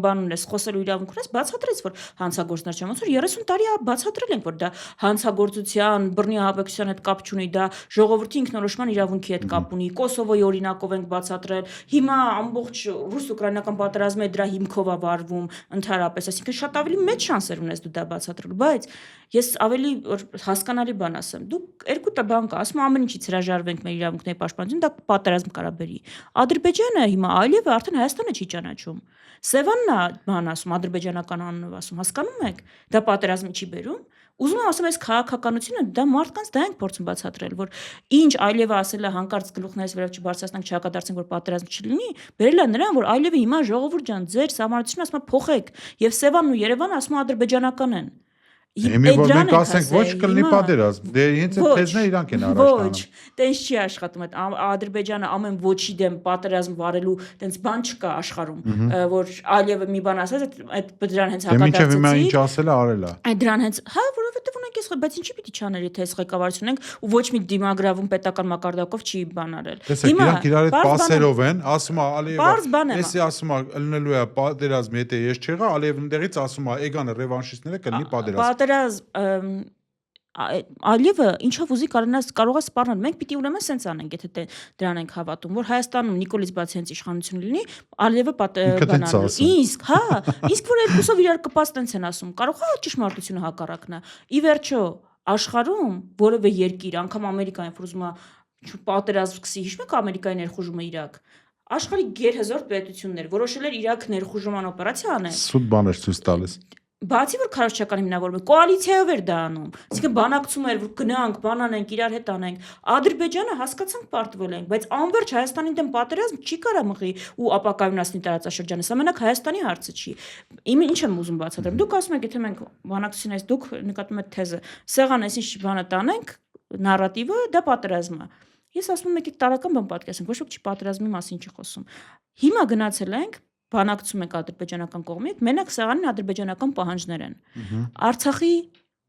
բան ունես խոսելու իրավունք ունես բացատրես որ հանցագործներ չեն ոնց որ 30 տարի է բացատրել ենք որ դա հանցագործության բռնի ահաբեկչության հետ կապ չունի դա ժողովրդի ինքնորոշման իրավունքի հետ կապ ունի Կոսովոյի օրինակով ենք բացատրել հիմա ամբողջ ռուս-ուկրաինական պատերազմը դրա հիմքով է վարվում ընդհանրապես այսինքն շատ ավելի մեծ շանսեր ունես դու դա բացատրելու բայց ես ավելի հասկանալի բան ասեմ դուք երկու բան կա ասում ամեն ինչից հրաժարվենք մեր իրավունքների պաշտպանություն դա պատերազմ կարա բերի Ադրբեջանը հիմա Ալիևը արդեն Հայաստանը չի ճանաչում Սևանն է բան ասում ադրբեջանական անունով ասում հասկանում եք դա պատերազմի չի բերում ուզում եմ ասեմ այս քաղաքականությունը դա մարդկանց դա ենք փորձում բացատրել որ ինչ Ալիևը ասել է հանկարծ գլուխներից վերև չբարձրացնենք չհակադարձենք որ պատերազմ չլինի բերել է նրան որ Ալիևը հիմա ժողովուրդ ջան ձեր սահմանությունը ասում է փոխեք եւ Սևանն ու Երևանը ասում է ադրբեջանական են Հիմա որ մենք ասենք ոչ կլինի պատերազմ, դե հենց այդ թեզն իրանք են առաջանում։ Ոչ, տենց չի աշխատում այդ Ադրբեջանը ամեն ոչի դեմ պատերազմ վարելու տենց բան չկա աշխարհում, որ Ալիևը մի բան ասած այդ դրան հենց հակադարձեցի։ Դե մինչև հիմա ինչ ասել է արել է։ Այդ դրան հենց, հա, որովհետև ունենք ես, բայց ինչի պիտի չաներ, եթե այս ղեկավարություն ենք ու ոչ մի դիմագրավում պետական մակարդակով չի բան արել։ Տեսեք, իրանք իրար հետ պասերով են, ասում է Ալիևը, էսի ասում է ըլնելու է պատերազմ, եթե ես չեղա, Ալիևն դերից ասում է, եկան ռևանշիստները կլինի պատերազմ Ալիևը ինչով ուզի կարող է սպառնել մենք պիտի ուրեմն սենց անենք եթե դրան ենք հավատում որ Հայաստանում Նիկոլից բացի հենց իշխանություն լինի Ալիևը բանալու իսկ հա իսկ որ երկուսով իրար կպած տենց են ասում կարող է ճշմարտությունը հակառակն է ի վերջո աշխարհում որևէ երկիր անգամ Ամերիկան ուզում է պատերազմ սկսի հիշում եք Ամերիկայի ներխուժումը Իրաք աշխարհի գերհզոր պետություններ որոշել էր Իրաք ներխուժման օպերացիա անել սուտ բաներ ցույց տալիս Բացի որ քարոզչական հիմնավորում է, կոալիցիայով էր դա անում։ Այսինքն բանակցում էր, որ գնանք, բանանենք, իրար հետ անենք։ Ադրբեջանը հասկացանք պարտվել ենք, բայց անverջ Հայաստանի դեմ պատերազմ չի կարա մղի ու ապակայունացնի տարածաշրջանը։ Սա մենակ Հայաստանի հարցը չի։ Իմը ինչ եմ ուզում բացատրեմ։ Դուք ասում եք, եթե մենք բանակցություն այս դուք նկատում եք թեզը, սեղան այսինչ բանը տանենք, նարատիվը դա պատերազմ է։ Ես ասում եմ եկեք տարական բան պատկերացնենք, ոչ ոք չի պատերազմի մասին չի խոսում։ Հիմա գնացել ենք բանակցում ենք ադրբեջանական կողմի հետ, մենակ սեղանին ադրբեջանական պահանջներ են։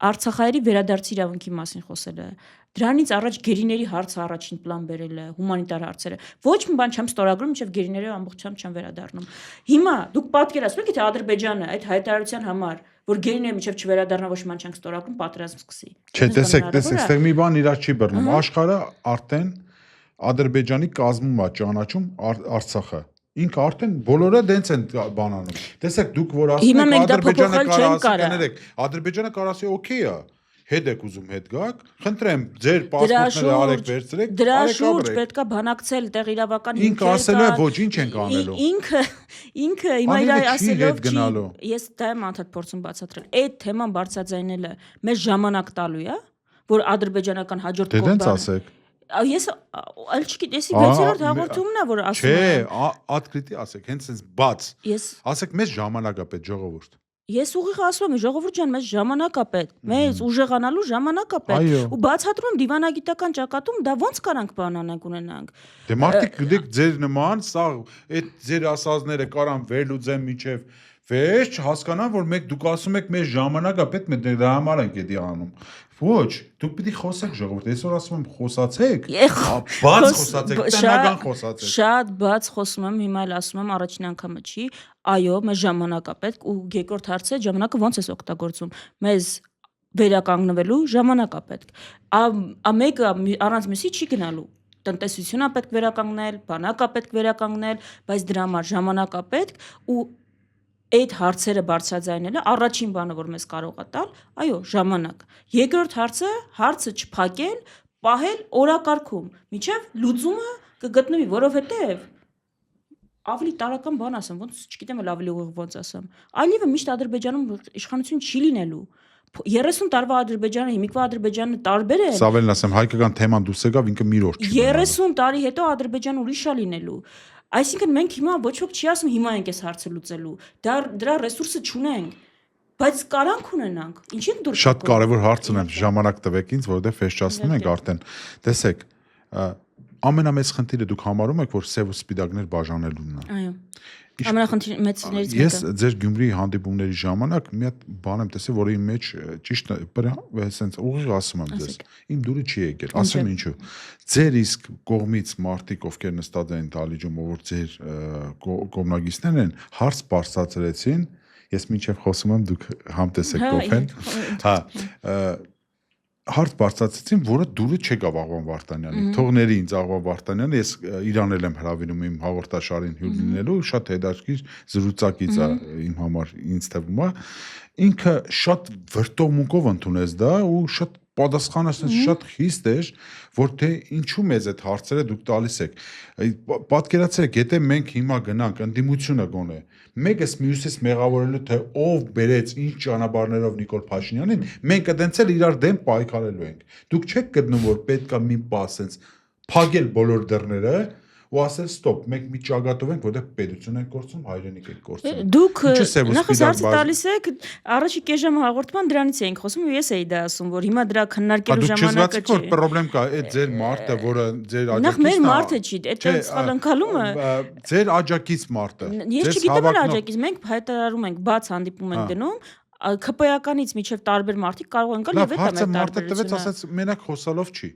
Արցախայերի վերադարձի իրավունքի մասին խոսել է։ Դրանից առաջ գերիների հարցը առաջին պլան բերել է, հումանիտար հարցերը։ Ոչ մի բան չեմ ստորագրում, մինչև գերիները ամբողջությամբ չեն վերադառնում։ Հիմա դուք պատկերացնում եք, եթե Ադրբեջանը այդ հայտարարության համար, որ գերիները մինչև չվերադառնա ոչ մի բան չենք ստորագրում, պատերազմ սկսի։ Չէ, տեսեք, այստեղ մի բան իրար չի բռնում։ Աշխարհը արդեն Ադրբեջանի կազմում է ճանաչում Արցախը։ Ինքը արդեն բոլորը դենց են բանանում։ Տեսեք, դուք որ ասում եք Ադրբեջանը կարող ասի օքեյ է, հետ եք ուզում հետ գաք, խնդրեմ, ձեր պասպորտները արեք վերցրեք, դրա շուրջ պետքա բանակցել տեղ իրավական ինքը ասել է ոչ ինչ ենք անելու։ Ինքը հիմա իր ասելով չի, ես դա եմ անդադ փորձում բացատրել։ Այդ թեման բարձրաձայնելը մեզ ժամանակ տալու է, որ ադրբեջանական հաջորդ կողմը Ես այլ չգիտես, 6-րդ հաղորդումն է, որ ասում եմ։ Չէ, ատկրիտի ասեք, հենց sense բաց։ Ասեք, մեզ ժամանակ է պետք ժողովուրդ։ Ես ուղիղ ասում եմ, ժողովուրդ ջան, մեզ ժամանակ է պետք, մեզ ուժեղանալու ժամանակ է պետք, ու բացատրում եմ դիվանագիտական ճակատում դա ոնց կարանք բան անենք ունենանք։ Դե մարդիկ գիտեք ձեր նման, սա այդ ձեր ասածները կարան վերլուծեն միջև վերջ, հասկանան, որ մենք դուք ասում եք մեզ ժամանակ է պետք, մենք դրա համար ենք էդի անում։ Ոչ, դուք պիտի խոսեք ժողովուրդ, այսօր ասում եմ խոսացեք, բաց խոսացեք, տնական խոսացեք։ Շատ բաց խոսում եմ, հիմա էլ ասում եմ, առաջին անգամը չի, այո, մեզ ժամանակ է պետք, ու երկրորդ հարցը ժամանակը ոնց ես օգտագործում։ Մեզ վերականգնվելու ժամանակ է պետք։ Մեկը առանց մյուսի չի գնալու։ Տնտեսությունն է պետք վերականգնել, բանակը պետք վերականգնել, բայց դրա համար ժամանակ է պետք ու այդ հարցերը բարձրաձայնելը առաջին բանը, որ մեզ կարող է տալ, այո, ժամանակ։ Երկրորդ հարցը չփակել, պահել օրակարգում, մինչև լուծումը կգտնվի, որովհետև ավելի տարական բան ասեմ, ոնց չգիտեմ էլ ավելի ուղիղ ոնց ասեմ։ Ալիևը միշտ Ադրբեջանում իշխանություն չի լինելու։ 30 տարվա Ադրբեջանը, հիմիկվա Ադրբեջանը տարբեր են։ Սավելն ասեմ, հայկական թեման դուրս եկավ, ինքը մի օր չի։ 30 տարի հետո Ադրբեջանը ուրիշ է լինելու։ Այսինքն մենք հիմա ոչ ոք չի ասում հիմա ենք այս հարցը լուծելու։ Դրա ռեսուրսը չունենք, բայց կարանք ունենանք։ Ինչի՞ դուրս։ Շատ կարևոր հարց ունեմ, ժամանակ տվեք ինձ, որովհետև ֆեշչացնում ենք արդեն։ Տեսեք, ամենամեծ խնդիրը դուք համարում եք, որ սև ու սպիտակներ բաժանելունն է։ Այո։ Ամենախնդիրներից մեկը։ Ես ձեր Գյումրի հանդիպումների ժամանակ մի հատ բան եմ տեսել, որի մեջ ճիշտ sense ուղիղ ասում եմ ձեզ։ Իմ դուրը չի եկել, ասեմ ինչու։ Ձեր իսկ կողմից մարդիկ, ովքեր նստած են դալիճում, որ ձեր կողմնագիցներն են, հարց բարձրացրեցին, ես մինչև խոսում եմ, դուք համտեսեք կողեն։ Հա, հարց բարձրացրեցին, որը դուրը չեկավ Աղվան Վարդանյանի։ Թողների ինձ Աղվան Վարդանյանը, ես իրան էլ եմ հրավիրում իմ հաղորդաշարին հյուր լինելու, շատ հետաքրքիր զրուցակից է իմ համար, ինձ թվում է։ Ինքը շատ վրտովմունքով ընդունեց դա ու շատ պատասխանատու շատ խիստ էր, որ թե ինչու մեզ այդ հարցերը դուք տալիս եք։ Պատկերացրեք, եթե մենք հիմա գնանք ընդդիմությունը գոնե, մեկս մյուսից մեղավորելու թե ով բերեց ինչ ճանապարհներով Նիկոլ Փաշինյանին, մենք այդտենց էլ իրար դեմ պայքարելու ենք։ Դուք չեք գտնում, որ պետքա մի բան ասենց փակել բոլոր դռները ու ասել ստոպ, մենք մի ճակատով ենք, որտեղ պետություն ենք գործում, հայրենիք ենք գործում։ Դուք նախ հարցը տալիս եք, առաջի կես ժամ հաղորդման դրանից էինք խոսում ու ես էի դա ասում, որ հիմա դրա քննարկելու ժամանակը չի։ Որ պրոբլեմ կա, այդ ձեր մարդը, որը ձեր աջակիցն է։ Նախ մեր մարդը չի, այդ սխալ ընկալումը։ Ձեր աջակից մարդը։ Ես չգիտեմ էլ աջակից, մենք հայտարարում ենք, բաց հանդիպում ենք գնում, ԿՊ-ականից միջև տարբեր մարդիկ կարող են գալ եւ այդ է մեր մարդը տվեց, ասաց մենակ խոսալով չի։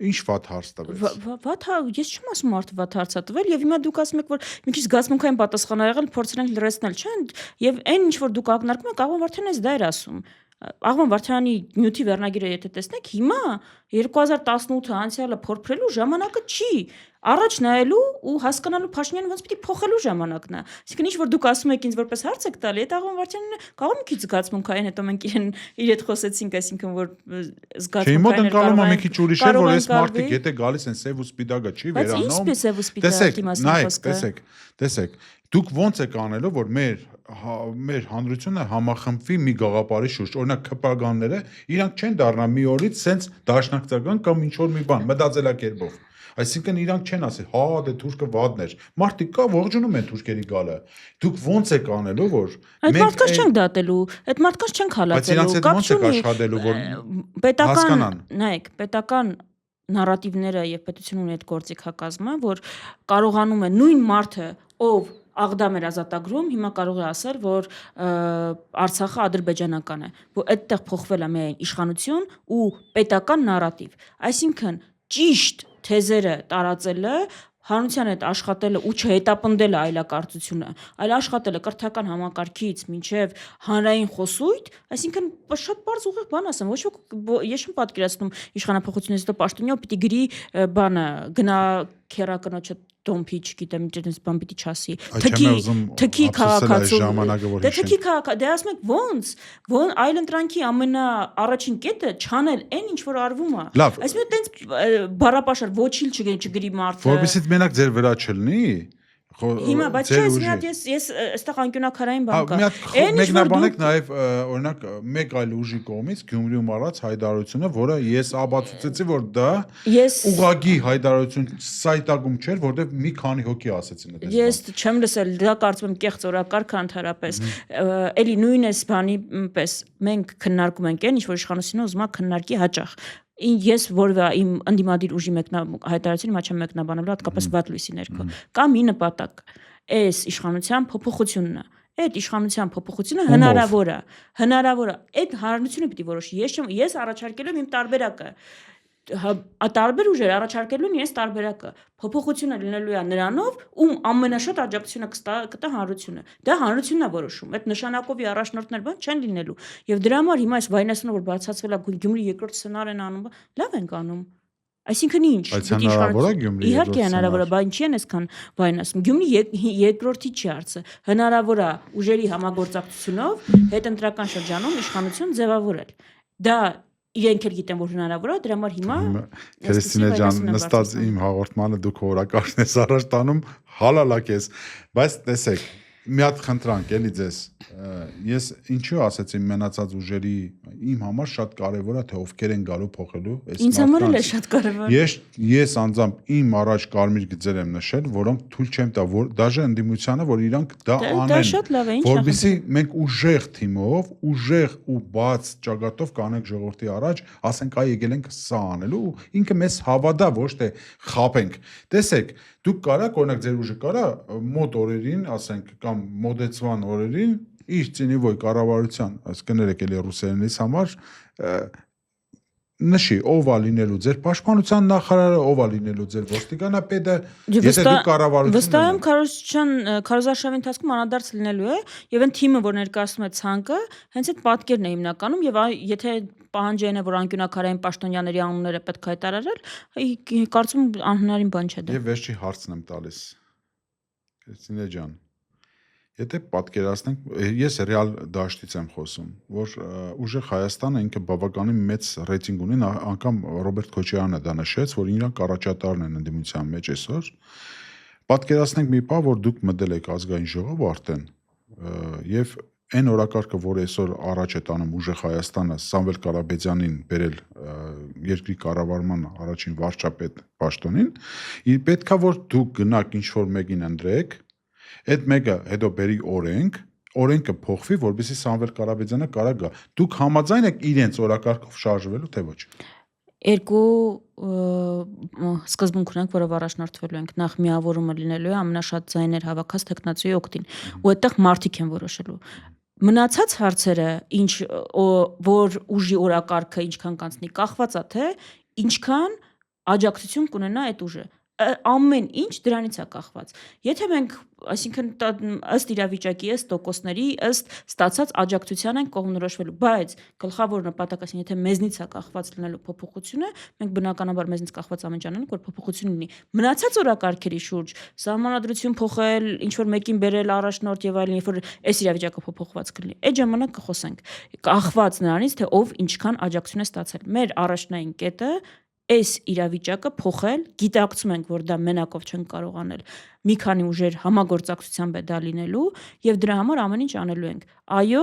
Ինչ վատ հարց տվեց։ Ես չեմ ասում մարդը վատ հարց է տվել եւ հիմա դուք ասում եք, որ մի քիչ զգացմունքային պատասխան ա եղել, փորձել ենք լրացնել, չէ՞, եւ այն ինչ որ դուք ակնարկում եք, Աղվան Վարդանյանից դա էր ասում։ Աղվան Վարդանյանի նյութի վերնագիրը եթե տեսնեք, հիմա 2018-ը անցյալը փորփրելու ժամանակը չի։ Առաջ նայելու ու հասկանալու Փաշինյանը ոնց պիտի փոխելու ժամանակն է։ Այսինքն ինչ որ դուք ասում եք ինձ որպես հարց եք տալի, այդ Աղվան Վարդանյանը կարող մի քիչ զգացմունքային, հետո մենք իր հետ խոսեցինք, այսինքն որ զգացմունքային կարող է մի քիչ ուրիշ է, որ այս մարդիկ եթե գալիս են սև ու սպիտակը չի վերանում։ Բայց ինչպես սև ու սպիտակի մասին խոսքը։ Տեսեք, դուք ոնց եք անելու, որ մեր հանրությունը համախմբվի մի գաղափարի շուրջ, օրինակ ԿՊ-ականները, իրանք չեն դառնա մի օրից սենց դաշնակցական կամ ինչ որ մի բան, մտածելակերպով։ Այսինքն իրանք չեն ասի, հա, դե թուրքը վատն էր։ Մարդիկ կա ողջունում են թուրքերի գալը։ Դուք ոնց եք անելու, որ այդ մարդկանց չենք դատելու, այդ մարդկանց չենք հալածելու, կապ չունի աշխատելու, որ պետական, նայեք, պետական նարատիվները եւ պետությունը ունի այդ գործիքակազմը, որ կարողանում է նույն մարդը, ով Աղդամ էր ազատագրում, հիմա կարող է ասել, որ Արցախը ադրբեջանական է, որ այդտեղ փոխվել է միայն իշխանություն ու պետական նարատիվ։ Այսինքն ճիշտ թեզերը տարածելը, հանրության հետ աշխատելը ու չհետապնդելը այլակարծությունը, այլ աշխատելը կրթական համակարգից մինչև հանրային խոսույթ, այսինքն շատ բարձ ուղիղ բան ասեմ, ոչ ոք ես չեմ պատկերացնում իշխանապահությունից հետո Պաշտոնյանը պիտի գրի բանը գնա քերակնոջը դոմփի, չգիտեմ, ինչ բան պիտի չասի։ Թքի քաղաքացու։ Դե թքի քաղաք, դե ասում եք ոնց այլընտրանքի ամենաառաջին կետը չանել այն ինչ որ արվում է։ Այսինքն տենց բառապաշար ոչիլ չգրի մարդը։ Որովհետեւ մենակ ձեր վրա չլինի, Հիմա բայց չէ, ես այստեղ անկյունակարային բան կա։ Մեկնաբանեք նաև օրինակ մեկ այլ ուժի կողմից Գյումրիում արած հայտարարությունը, որը ես ապացուցեցի, որ դա ուղղակի հայտարարություն սայտակում չէր, որտեղ մի քանի հոգի ասեցին այդ։ Ես չեմ լսել, դա կարծում եմ կեղծ օրակարգ ընդհանրապես։ Էլի նույն էս բանի պես մենք քննարկում ենք այն, ինչ որ իշխանությունը ուզում է քննարկի հաճախ։ Ես որևէ իմ ընդդիմադիր ուժի հայտարարություն հիմա չեմ մեկնաբանելու, հատկապես վատ լույսի ներքո։ Կա մի նպատակ, այս իշխանության փոփոխությունն է։ Այդ իշխանության փոփոխությունը հնարավոր է։ Այդ հանրությունը պիտի որոշի։ Ես առաջարկել եմ իմ տարբերակը։ Տարբեր ուժեր առաջարկելու են իրենց տարբերակը։ Փոփոխությունը լինելու է նրանով, ում ամենաշատ աջակցությունը կտա հանրությունը։ Դա հանրությունն է որոշում։ Այդ նշանակովի առաջնորդներ բան չեն լինելու։ Եվ դրա համար հիմա այս վայնասունը որ բացացվել է Գյումրի երկրորդ սցենար են անում, լավ ենք անում։ Այսինքն ինչ։ Իհարկե հնարավոր է, բայց ինչի են այսքան վայնասում։ Գյումրի երկրորդի չի հարցը։ Հնարավոր է ուժերի համագործակցությունով հետընտրական շրջանում իշխանություն ձևավորել։ Դա իրենք էլ գիտեն, որ հնարավոր է, դրա համար հիմա Քրիստինե ջան, նստած իմ հաղորդմանը դուք օրակարգն ես առաջ տանում, հալալակ ես, բայց տեսեք, մի հատ խնդրանք էլի ձեզ, ես ինչու ասեցի մնացած ուժերի իմ համար շատ կարևոր է, թե ովքեր են գալու փոխելու այս Ինձ համար էլ է շատ կարևոր։ Ես անձամբ իմ առաջ կարմիր գծեր եմ նշել, որոնք թույլ չեմ տա, որ դաժե ընդդիմությանը, որ իրանք դա անեն, որովհետեւ մենք ուժեղ թիմով, ուժեղ ու բաց ճակատով կանենք ժողովրդի առաջ, ասենք այ եկել ենք սա անելու, ինքը մեզ հավատա, ոչ թե խաբենք։ Տեսեք, դուք կարաք, օրինակ ձեր ուժը կարա մոտ օրերին, ասենք, կամ մոդեցման օրերին իր ծինիվոյ կառավարության, այս կներեք էլի ռուսերենից համար նշի ով է լինելու ձեր պաշտպանության նախարարը, ով է լինելու ձեր ոստիկանապետը, եթե դուք կառավարություն վստահ եմ քարոզարշավի ընթացքում անդրադարձ լինելու է եւ այն թիմը, որ ներկայացնում է ցանկը, հենց այդ պատկերն է հիմնականում եւ եթե պահանջեն է, որ անկյունակարային պաշտոնյաների անունները պետք է հայտարարել, կարծում անհնարին բան չէ դա։ Եվ վերջի հարցն եմ տալիս։ Քրիստինե ջան, եթե պատկերացնենք, ես ռեալ դաշտից եմ խոսում, որ ուժեղ Հայաստանը ինքը բավականին մեծ ռեյտինգ ունի, անգամ Ռոբերտ Քոչարյանը դա նշեց, որ իրանք առաջատարն են ընդդիմության մեջ այսօր։ Պատկերացնենք մի բան, որ դուք մտել եք ազգային ժողով արդեն, եւ այն օրակարգը, որ այսօր առաջ է տանում ուժեղ Հայաստանը, Սամվել Կարապետյանին բերել երկրի կառավարման առաջին վարչապետ պաշտոնին, պետքա որ դուք գնաք ինչ-որ մեկին ընտրեք, այդ մեկը հետո բերի օրենքը փոխվի, որպեսզի Սամվել Կարապետյանը կարա գա։ Դուք համաձայն եք իրենց օրակարգով շարժվելու, թե ոչ։ Երկու սկզբունք ունենք, որով առաջնորդվելու ենք։ Նախ միավորումը լինելու է ամենաշատ ձայներ հավաքած տեխնացուի օգտին, ու այդտեղ մարդիկ են որոշելու։ Մնացած հարցերը, որ ուժի օրակարգը ինչքան կանցնի, կախված է թե ինչքան աջակցություն կունենա այդ ուժը։ Ամեն ինչ դրանից է կախված։ Եթե մենք, այսինքն ըստ իրավիճակի, ըստ տոկոսների, ըստ ստացած աջակցության ենք կողմնորոշվելու, բայց գլխավոր նպատակը, եթե մեզնից է կախված լինելու փոփոխությունը, մենք բնականաբար մեզնից կախված ամեն ինչ անենք, որ փոփոխություն լինի։ Մնացած օրակարգերի շուրջ սահմանադրություն փոխել, ինչ որ մեկին բերել առաջնորդ եւ այլն, երբ որ այս իրավիճակը փոփոխված կլինի, այդ ժամանակ կխոսենք, կախված նրանից, թե ով ինչքան աջակցություն է ստացել։ Մեր առաջնային կետը այս իրավիճակը փոխել, գիտակցում ենք, որ դա մենակով չեն կարող անել։ Մի քանի ուժեր համագործակցությամբ է դա լինելու եւ դրա համար ամեն ինչ անելու ենք։ Այո,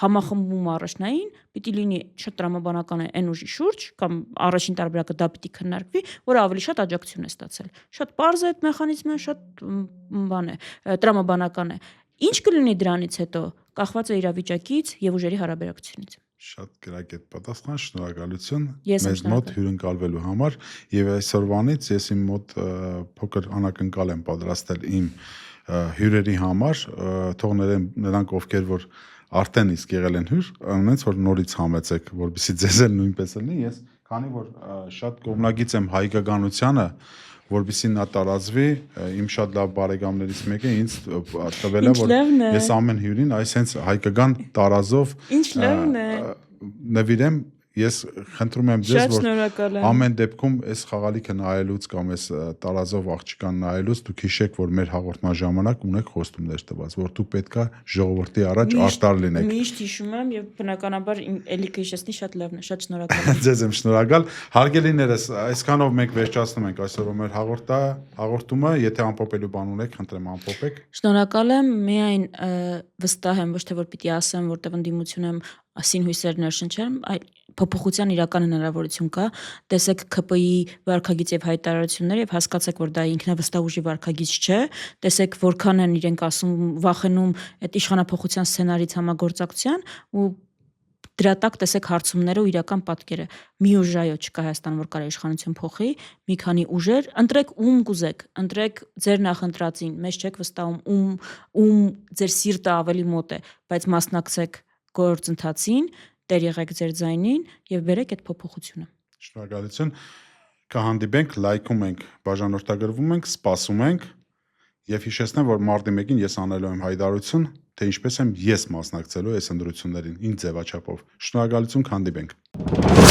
համախմբում առաջնային պիտի լինի շատ տրամաբանական է այն ուժի շուրջ կամ առաջին տարբերակը դա պիտի քննարկվի, որ ավելի շատ աջակցություն է ստացել։ Շատ պարզ է այդ մեխանիզմը, շատ բան է, տրամաբանական է։ Ինչ կլինի դրանից հետո, կախված է իրավիճակից եւ ուժերի հարաբերակցությունից։ Շատ գրագետ պատասխան, շնորհակալություն մեզ մոտ հյուրընկալվելու համար եւ այսօրվանից ես իմ մոտ փոքր անակնկալ եմ պատրաստել իմ հյուրերի համար, թող նրանք ովքեր որ արդեն իսկ եղել են հյուր, ունենց որ նորից համեցեք, որովհետեւ ձեզ էլ նույնպես լինի, ես քանի որ շատ կողմնակից եմ հայկականությանը, որովհետեւ նա տարածվի, իմ շատ լավ բարեկամներից մեկը ինձ տվել է, որ ես ամեն հյուրին այս հենց հայկական տարազով նվիրեմ ես խնդրում եմ ձեզ, Շատ որ շնորհակալ եմ։ ամեն դեպքում այս խաղալիքը նայելուց կամ այս տարազով աղջկան նայելուց դուք հիշեք, որ մեր հաղորդման ժամանակ ունեք խոստումներ տված, որ դուք պետքա ժողովրդի առաջ արտար լինեք։ Միշտ հիշում եմ եւ բնականաբար էլի կհիշեցնի շատ լավն է, շատ շնորհակալ եմ։ Ձեզ եմ շնորհակալ։ Հարգելիներս, այսքանով մենք վերջացնում ենք այսօրվա մեր հաղորդումը, եթե ամփոփելու բան ունեք, խնդրեմ ամփոփեք։ Շնորհակալ եմ, միայն վստահ եմ, ոչ թե որ պիտի ասեմ, որտեղ ընդդիմություն եմ ասին հույսեր ներշնչեմ, այլ փոփոխության իրական հնարավորություն կա։ Տեսեք ԿՊ-ի վարքագիծ եւ հայտարարությունները եւ հասկացեք, որ դա ինքնավստահ ուժի վարքագիծ չէ։ Տեսեք որքան են իրենք ասում, վախենում այդ իշխանափոխության սցենարից համագործակցության ու դրա տակ տեսեք հարցումները ու իրական պատկերը։ Մի ուժ այո չկա Հայաստանում, որ կարա իշխանություն փոխի, մի քանի ուժեր, ընտրեք ում կուզեք, ընտրեք ձեր նախընտրածին, մեզ չեք վստահում ում ձեր սիրտը ավելի մոտ է, բայց մասնակցեք գործընթացին, տեր եղեք ձեր ձայնին եւ բերեք այդ փոփոխությունը։ Շնորհակալություն։ Կհանդիպենք, լայքում ենք, բաժանորդագրվում ենք, սպասում ենք եւ հիշեցնեմ, որ մարտի 1-ին ես անելու եմ հայտարարություն, թե ինչպես եմ ես մասնակցելու այս ընտրություններին, ինչ ձևաչափով։ Շնորհակալություն, կհանդիպենք։